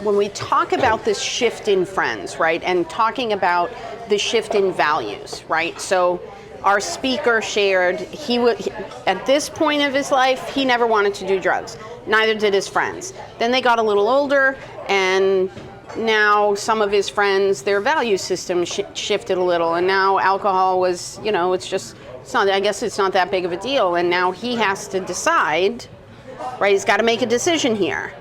when we talk about this shift in friends, right, and talking about the shift in values, right? So our speaker shared at this point of his life, he never wanted to do drugs. Neither did his friends. Then they got a little older, and now some of his friends, their value system shifted a little, and now alcohol was, you know, I guess it's not that big of a deal, and now he has to decide, right? He's got to make a decision here.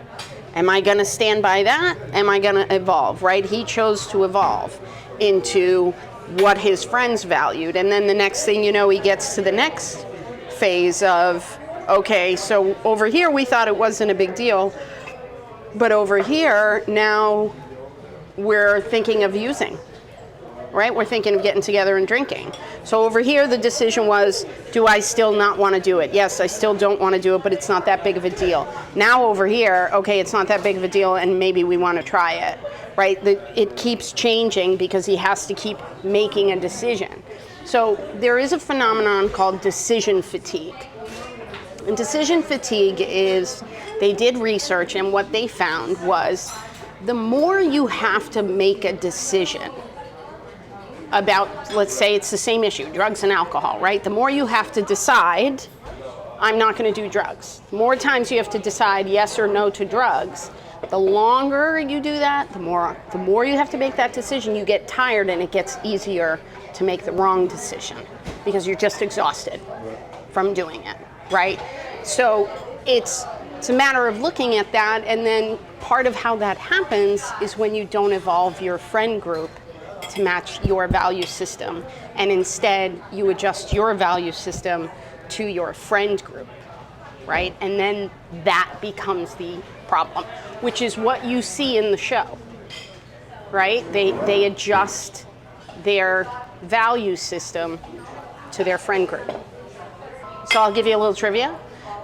Am I going to stand by that? Am I going to evolve, right? He chose to evolve into what his friends valued. And then the next thing you know, he gets to the next phase of, okay, so over here we thought it wasn't a big deal, but over here now we're thinking of using, right? We're thinking of getting together and drinking. So over here the decision was, do I still not want to do it? Yes, I still don't want to do it, but it's not that big of a deal. Now over here, okay, it's not that big of a deal and maybe we want to try it, right? It keeps changing because he has to keep making a decision. So there is a phenomenon called decision fatigue. And decision fatigue is, they did research, and what they found was the more you have to make a decision about, let's say it's the same issue, drugs and alcohol, right? The more you have to decide, I'm not going to do drugs. The more times you have to decide yes or no to drugs, the longer you do that, the more you have to make that decision, you get tired and it gets easier to make the wrong decision because you're just exhausted from doing it, right? So it's a matter of looking at that, and then part of how that happens is when you don't evolve your friend group to match your value system, and instead you adjust your value system to your friend group, right? And then that becomes the problem, which is what you see in the show, right? They adjust their value system to their friend group. So I'll give you a little trivia.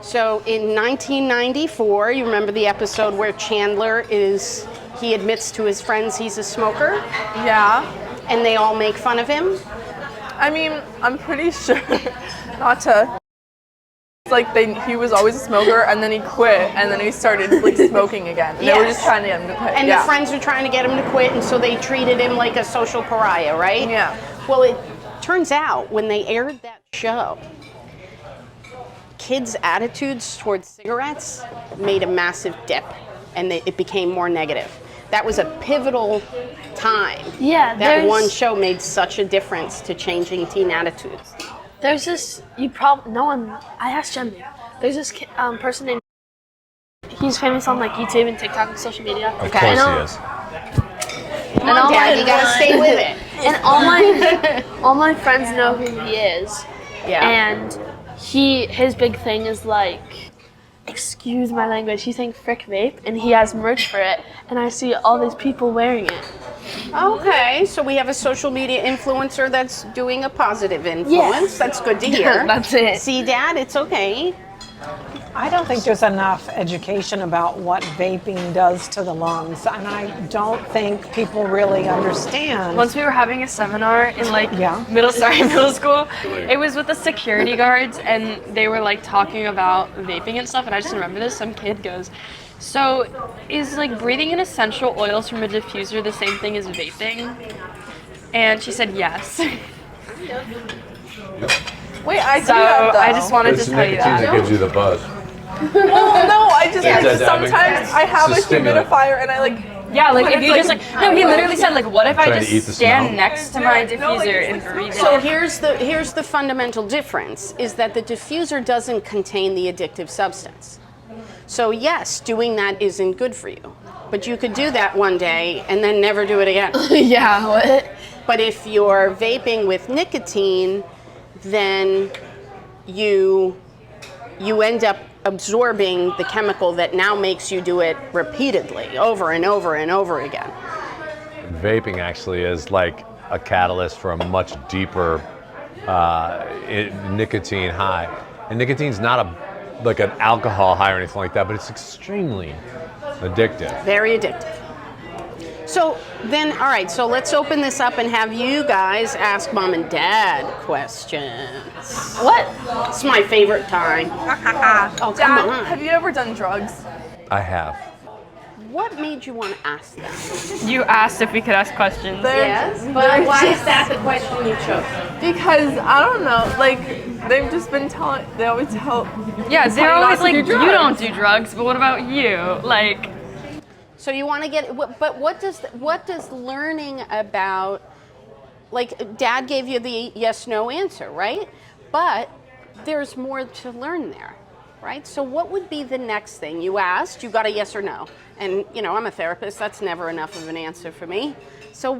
So in 1994, you remember the episode where Chandler he admits to his friends he's a smoker, Yeah. and they all make fun of him? I mean, I'm pretty sure not to. It's like he was always a smoker, and then he quit, and then he started like smoking again. And they were just trying to get him to quit. And the friends were trying to get him to quit, and so they treated him like a social pariah, right? Yeah. Well, it turns out when they aired that show, kids' attitudes towards cigarettes made a massive dip, and it became more negative. That was a pivotal time. Yeah, that one show made such a difference to changing teen attitudes. There's this, I asked Jimmy, there's this person named, he's famous on like YouTube and TikTok and social media. Of course he is. Come on, Dad, you gotta stay with it. And all my friends know who he is. Yeah. And his big thing is like, excuse my language, he's saying frick vape, and he has merch for it, and I see all these people wearing it. Okay, so we have a social media influencer that's doing a positive influence. Yes. That's good to hear. That's it. See, Dad, it's okay. I don't think there's enough education about what vaping does to the lungs, and I don't think people really understand. Once we were having a seminar in like Yeah. middle school. It was with the security guards, and they were like talking about vaping and stuff. And I just remember this. Some kid goes, "So, is like breathing in essential oils from a diffuser the same thing as vaping?" And she said yes. Wait, I do So that though. I just wanted to It's tell you nicotine that. that gives you the buzz. Well, no, I just Yeah. like sometimes I have It's a a stimulant. humidifier and I like. Yeah, like But if it's you just like no, he literally said like, what if I Trying to eat the just stand smell? next to my diffuser and breathe So it? here's the fundamental difference, is that the diffuser doesn't contain the addictive substance. So yes, doing that isn't good for you. But you could do that one day and then never do it again. Yeah, what? But if you're vaping with nicotine, then you end up absorbing the chemical that now makes you do it repeatedly, over and over and over again. Vaping actually is like a catalyst for a much deeper nicotine high. And nicotine's not like an alcohol high or anything like that, but it's extremely addictive. Very addictive. So then, all right, so let's open this up and have you guys ask Mom and Dad questions. What? It's my favorite time. Oh, come Dad, on. have you ever done drugs? I have. What made you want to ask that? You asked if we could ask questions. But why is that the question you chose? Because I don't know, like they've just been telling. They always tell. Yeah, tell they're you not always to like, do you drugs." don't do drugs, but what about you? Like, So you want to get, but what does learning about, like Dad gave you the yes/no answer, right? But there's more to learn there, right? So what would be the next thing? You asked, you got a yes or no, and you know I'm a therapist. That's never enough of an answer for me. So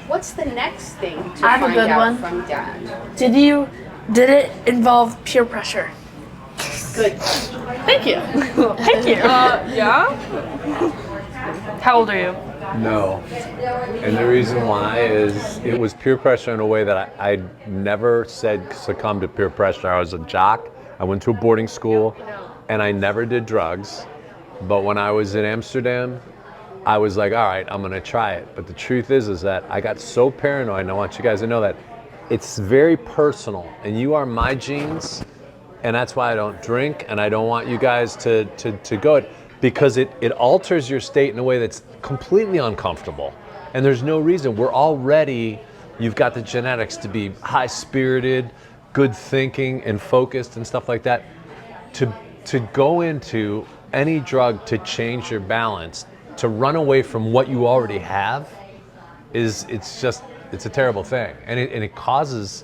what's the next thing to I have a find good out one. from Dad? Did it involve peer pressure? Good. Thank you. thank you. Yeah. How old are you? No. And the reason why is it was peer pressure in a way that I never said succumb to peer pressure. I was a jock. I went to a boarding school and I never did drugs. But when I was in Amsterdam, I was like, all right, I'm gonna try it. But the truth is that I got so paranoid, and I want you guys to know that it's very personal, and you are my genes, and that's why I don't drink, and I don't want you guys to go it, because it alters your state in a way that's completely uncomfortable. And there's no reason. You've got the genetics to be high-spirited, good thinking, and focused and stuff like that. To go into any drug to change your balance, to run away from what you already have, it's a terrible thing, and it causes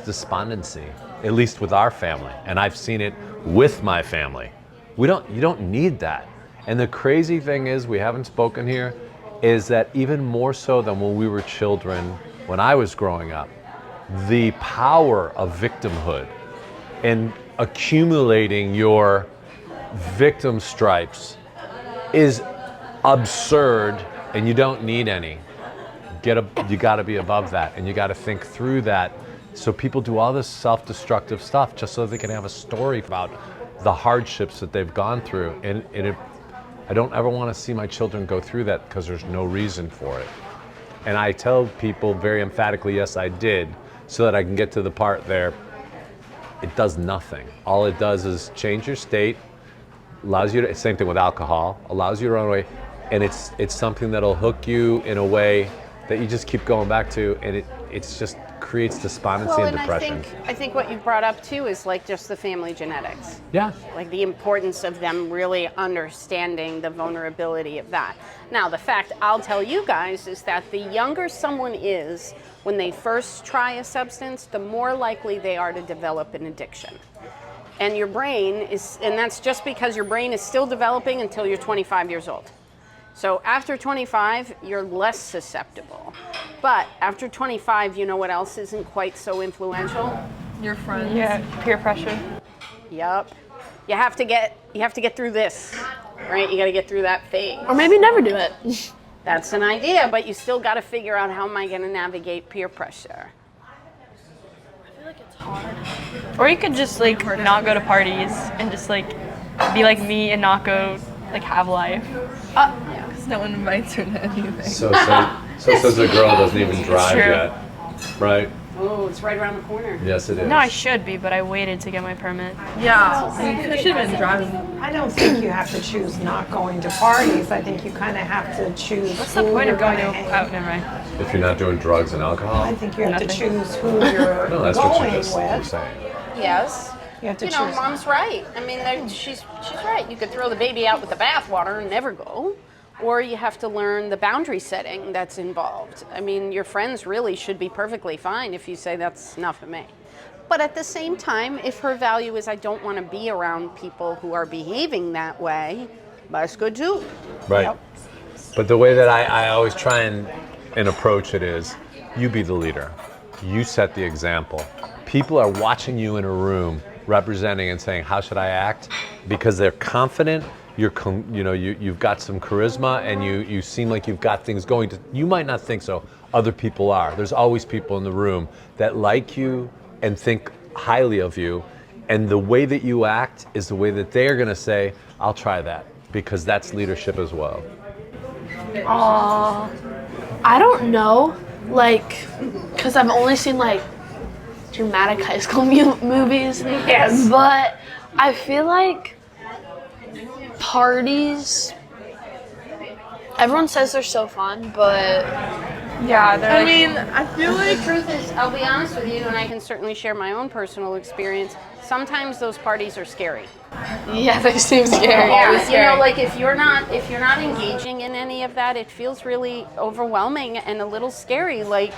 despondency, at least with our family, and I've seen it with my family. You don't need that. And the crazy thing is, we haven't spoken here, is that even more so than when we were children, when I was growing up, the power of victimhood and accumulating your victim stripes is absurd, and you don't need any. You got to be above that, and you got to think through that. So people do all this self-destructive stuff just so they can have a story about the hardships that they've gone through. And I don't ever want to see my children go through that because there's no reason for it. And I tell people very emphatically, yes, I did, so that I can get to the part there. It does nothing. All it does is change your state, allows you to, same thing with alcohol, allows you to run away, and it's something that'll hook you in a way that you just keep going back to, and it's just creates despondency and depression. I think what you brought up too is like just the family genetics. Yeah. Like the importance of them really understanding the vulnerability of that. Now, the fact I'll tell you guys is that the younger someone is when they first try a substance, the more likely they are to develop an addiction. And your brain is, and that's just because your brain is still developing until you're 25 years old. So after 25, you're less susceptible. But after 25, you know what else isn't quite so influential? Your friends. Yeah, peer pressure. Yep. You have to get through this, right? You got to get through that phase. Or maybe never do it. That's an idea, but you still got to figure out how am I going to navigate peer pressure. Or you could just like not go to parties and just like be like me and not go like have life. Because no one invites her to anything. So says the girl doesn't even drive true. yet, right? Oh, it's right around the corner. Yes, it is. No, I should be, but I waited to get my permit. Yeah, you should have been driving. I don't think you have to choose not going to parties. I think you kind of have to choose What's the point of going to never mind. If you're not doing drugs and alcohol. I think you have Nothing. to choose who you're No, that's what going you just were with. saying. Yes. You have to You choose. know, Mom's right. I mean, she's right. You could throw the baby out with the bathwater and never go. Or you have to learn the boundary setting that's involved. I mean, your friends really should be perfectly fine if you say that's enough for me. But at the same time, if her value is I don't want to be around people who are behaving that way, that's good too. Right. Yep. But the way that I always try and approach it is, you be the leader. You set the example. People are watching you in a room representing and saying, how should I act? Because they're confident, you've got some charisma, and you seem like you've got things going. You might not think so. Other people are. There's always people in the room that like you and think highly of you. And the way that you act is the way that they are going to say, I'll try that. Because that's leadership as well. I don't know, like, because I've only seen like dramatic high school movies. Yes. But I feel like parties, everyone says they're so fun, but Yeah, they're I like, mean, I feel like The truth is, I'll be honest with you, and I can certainly share my own personal experience. Sometimes those parties are scary. yeah, they seem scary. You know, like if you're not engaging in any of that, it feels really overwhelming and a little scary. Like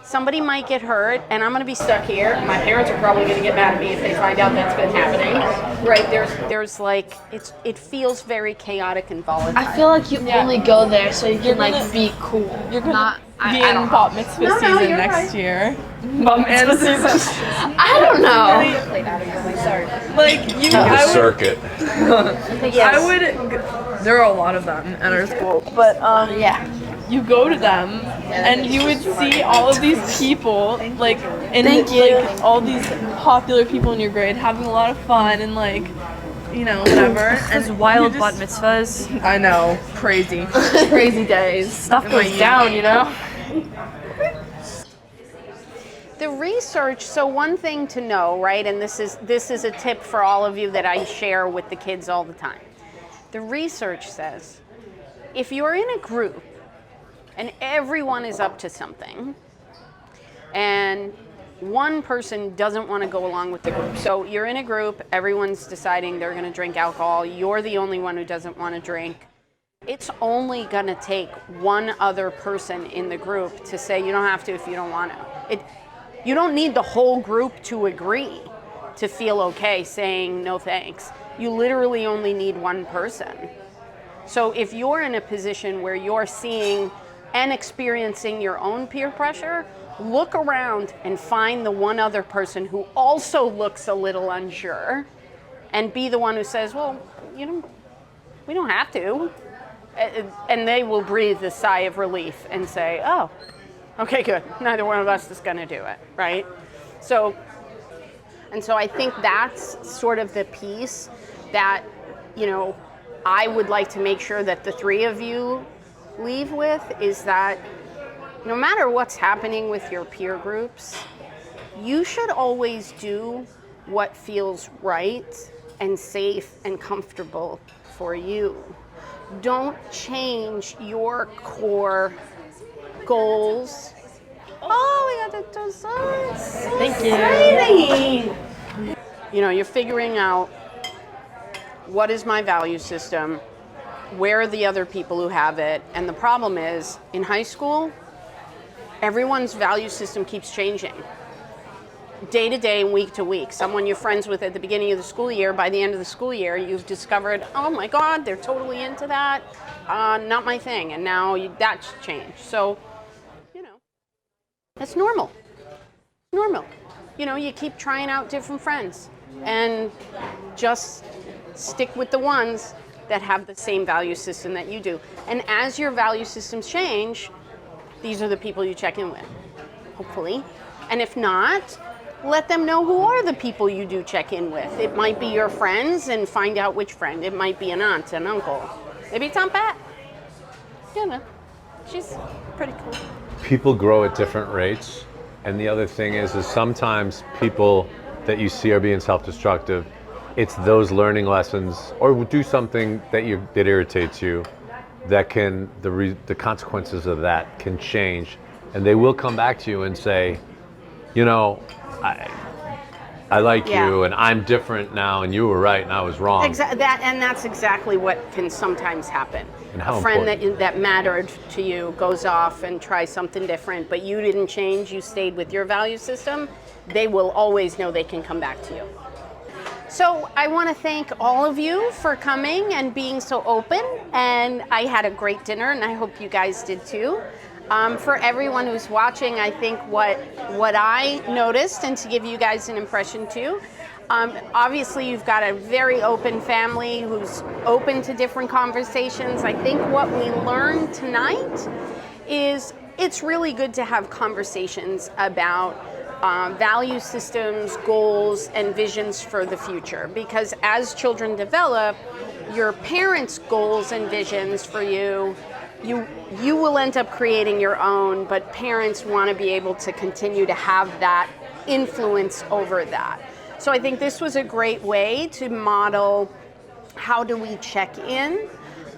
somebody might get hurt, and I'm going to be stuck here. My parents are probably going to get mad at me if they find out that's been happening. Right? There's like it feels very chaotic and volatile. I feel like you only go there so you can like be cool. you're gonna Not, be I in don't know. bat mitzvah No, season you're next right. year. bum mitzvah season. I don't know. Like you, The I would. circuit. I would. There are a lot of them at our school, but Yeah. you go to them and you would see all of these people like in Thank you. like all these popular people in your grade having a lot of fun and like whatever. Those And wild you bat just- mitzvahs. I know, crazy days. Stuff in my goes down, you know? The research, so one thing to know, right, and this is a tip for all of you that I share with the kids all the time. The research says if you're in a group and everyone is up to something and one person doesn't want to go along with the group. So you're in a group, everyone's deciding they're going to drink alcohol, you're the only one who doesn't want to drink. It's only going to take one other person in the group to say you don't have to if you don't want to. You don't need the whole group to agree to feel okay saying no thanks. You literally only need one person. So if you're in a position where you're seeing and experiencing your own peer pressure, look around and find the one other person who also looks a little unsure and be the one who says, well, we don't have to. And they will breathe a sigh of relief and say, oh, okay, good. Neither one of us is going to do it, right? So And so I think that's sort of the piece that, you know, I would like to make sure that the three of you leave with, is that no matter what's happening with your peer groups, you should always do what feels right and safe and comfortable for you. Don't change your core goals. Oh, we got the desserts. Thank you. Exciting. You know, you're figuring out, what is my value system? Where are the other people who have it? And the problem is, in high school, everyone's value system keeps changing. Day to day and week to week. Someone you're friends with at the beginning of the school year, by the end of the school year, you've discovered, oh my God, they're totally into that. Not my thing. And now that's changed. So, you know, that's normal. Normal. You know, you keep trying out different friends and just stick with the ones that have the same value system that you do. And as your value systems change, these are the people you check in with, hopefully. And if not, let them know who are the people you do check in with. It might be your friends, and find out which friend. It might be an aunt, an uncle. Maybe it's Aunt Pat. You know, she's pretty cool. People grow at different rates. And the other thing is sometimes people that you see are being self-destructive, it's those learning lessons, or do something that irritates you, that can, the consequences of that can change. And they will come back to you and say, you know, I like you, and I'm different now, and you were right and I was wrong. That's exactly what can sometimes happen. And how a friend important. that mattered to you goes off and tries something different, but you didn't change, you stayed with your value system, they will always know they can come back to you. So I want to thank all of you for coming and being so open, and I had a great dinner, and I hope you guys did too. For everyone who's watching, I think what I noticed, and to give you guys an impression too, obviously you've got a very open family who's open to different conversations. I think what we learned tonight is it's really good to have conversations about value systems, goals, and visions for the future. Because as children develop, your parents' goals and visions for you will end up creating your own, but parents want to be able to continue to have that influence over that. So I think this was a great way to model how do we check in.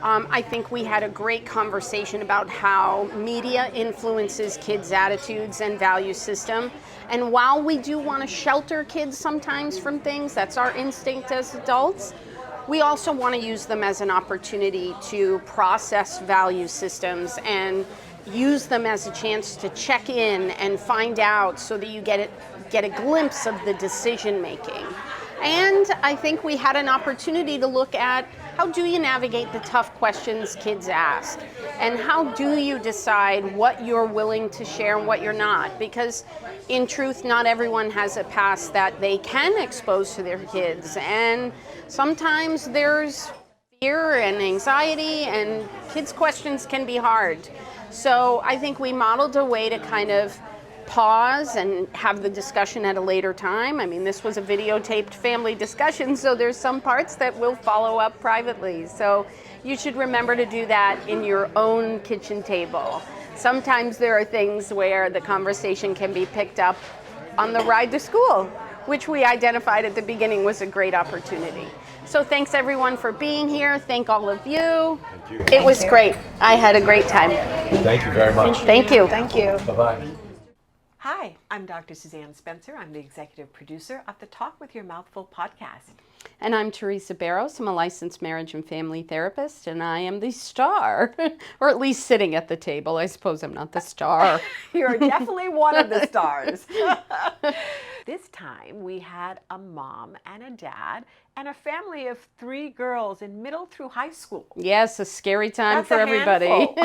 I think we had a great conversation about how media influences kids' attitudes and value system. And while we do want to shelter kids sometimes from things, that's our instinct as adults, we also want to use them as an opportunity to process value systems and use them as a chance to check in and find out, so that you get a glimpse of the decision making. And I think we had an opportunity to look at, how do you navigate the tough questions kids ask? And how do you decide what you're willing to share and what you're not? Because in truth, not everyone has a past that they can expose to their kids. And sometimes there's fear and anxiety, and kids' questions can be hard. So I think we modeled a way to kind of pause and have the discussion at a later time. I mean, this was a videotaped family discussion, so there's some parts that we'll follow up privately. So you should remember to do that in your own kitchen table. Sometimes there are things where the conversation can be picked up on the ride to school, which we identified at the beginning was a great opportunity. So thanks everyone for being here. Thank all of you. Thank you. It was great. I had a great time. Thank you very much. Thank you. Thank you. Bye-bye. Hi, I'm Dr. Suzanne Spencer. I'm the executive producer of the Talk with Your Mouthful podcast. And I'm Teresa Barros. I'm a licensed marriage and family therapist, and I am the star, or at least sitting at the table. I suppose I'm not the star. You're definitely one of the stars. This time we had a mom and a dad and a family of 3 girls in middle through high school. Yes, a scary time That's for a everybody.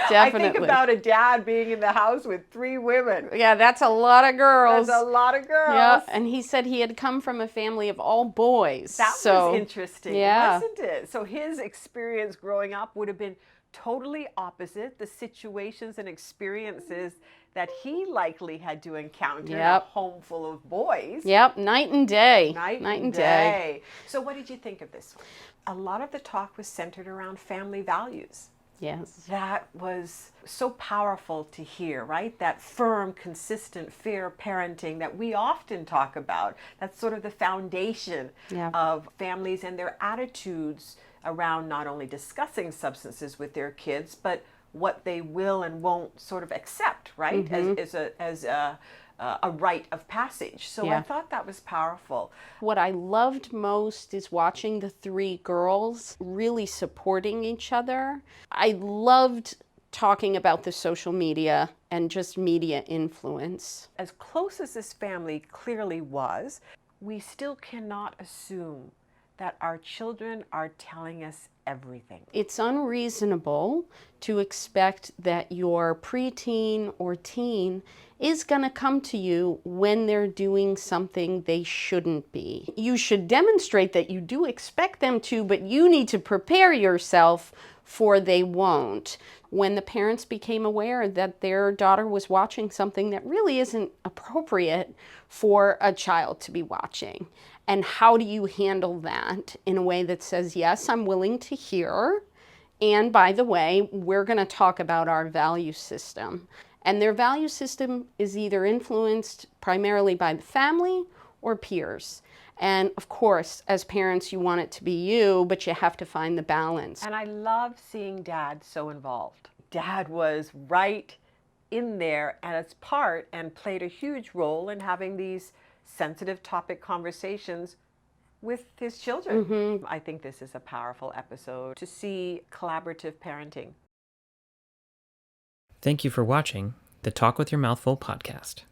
Definitely. I think about a dad being in the house with 3 women. Yeah, that's a lot of girls. That's a lot of girls. Yeah, and he said he had come from a family of all boys. That was interesting, yeah. wasn't it? So his experience growing up would have been totally opposite. The situations and experiences that he likely had to encounter in a Yep. home full of boys. Yep, night and day. Night and day. So what did you think of this one? A lot of the talk was centered around family values. Yes. That was so powerful to hear, right? That firm, consistent, fair parenting that we often talk about. That's sort of the foundation of families and their attitudes around not only discussing substances with their kids, but what they will and won't sort of accept, right? As a rite of passage. So I thought that was powerful. What I loved most is watching the three girls really supporting each other. I loved talking about the social media and just media influence. As close as this family clearly was, we still cannot assume that our children are telling us everything. It's unreasonable to expect that your preteen or teen is going to come to you when they're doing something they shouldn't be. You should demonstrate that you do expect them to, but you need to prepare yourself for they won't. When the parents became aware that their daughter was watching something that really isn't appropriate for a child to be watching, and how do you handle that in a way that says, yes, I'm willing to hear, and by the way, we're going to talk about our value system. And their value system is either influenced primarily by the family or peers. And of course, as parents, you want it to be you, but you have to find the balance. And I love seeing Dad so involved. Dad was right in there as part and played a huge role in having these sensitive topic conversations with his children. I think this is a powerful episode to see collaborative parenting. Thank you for watching the Talk with Your Mouth Full podcast.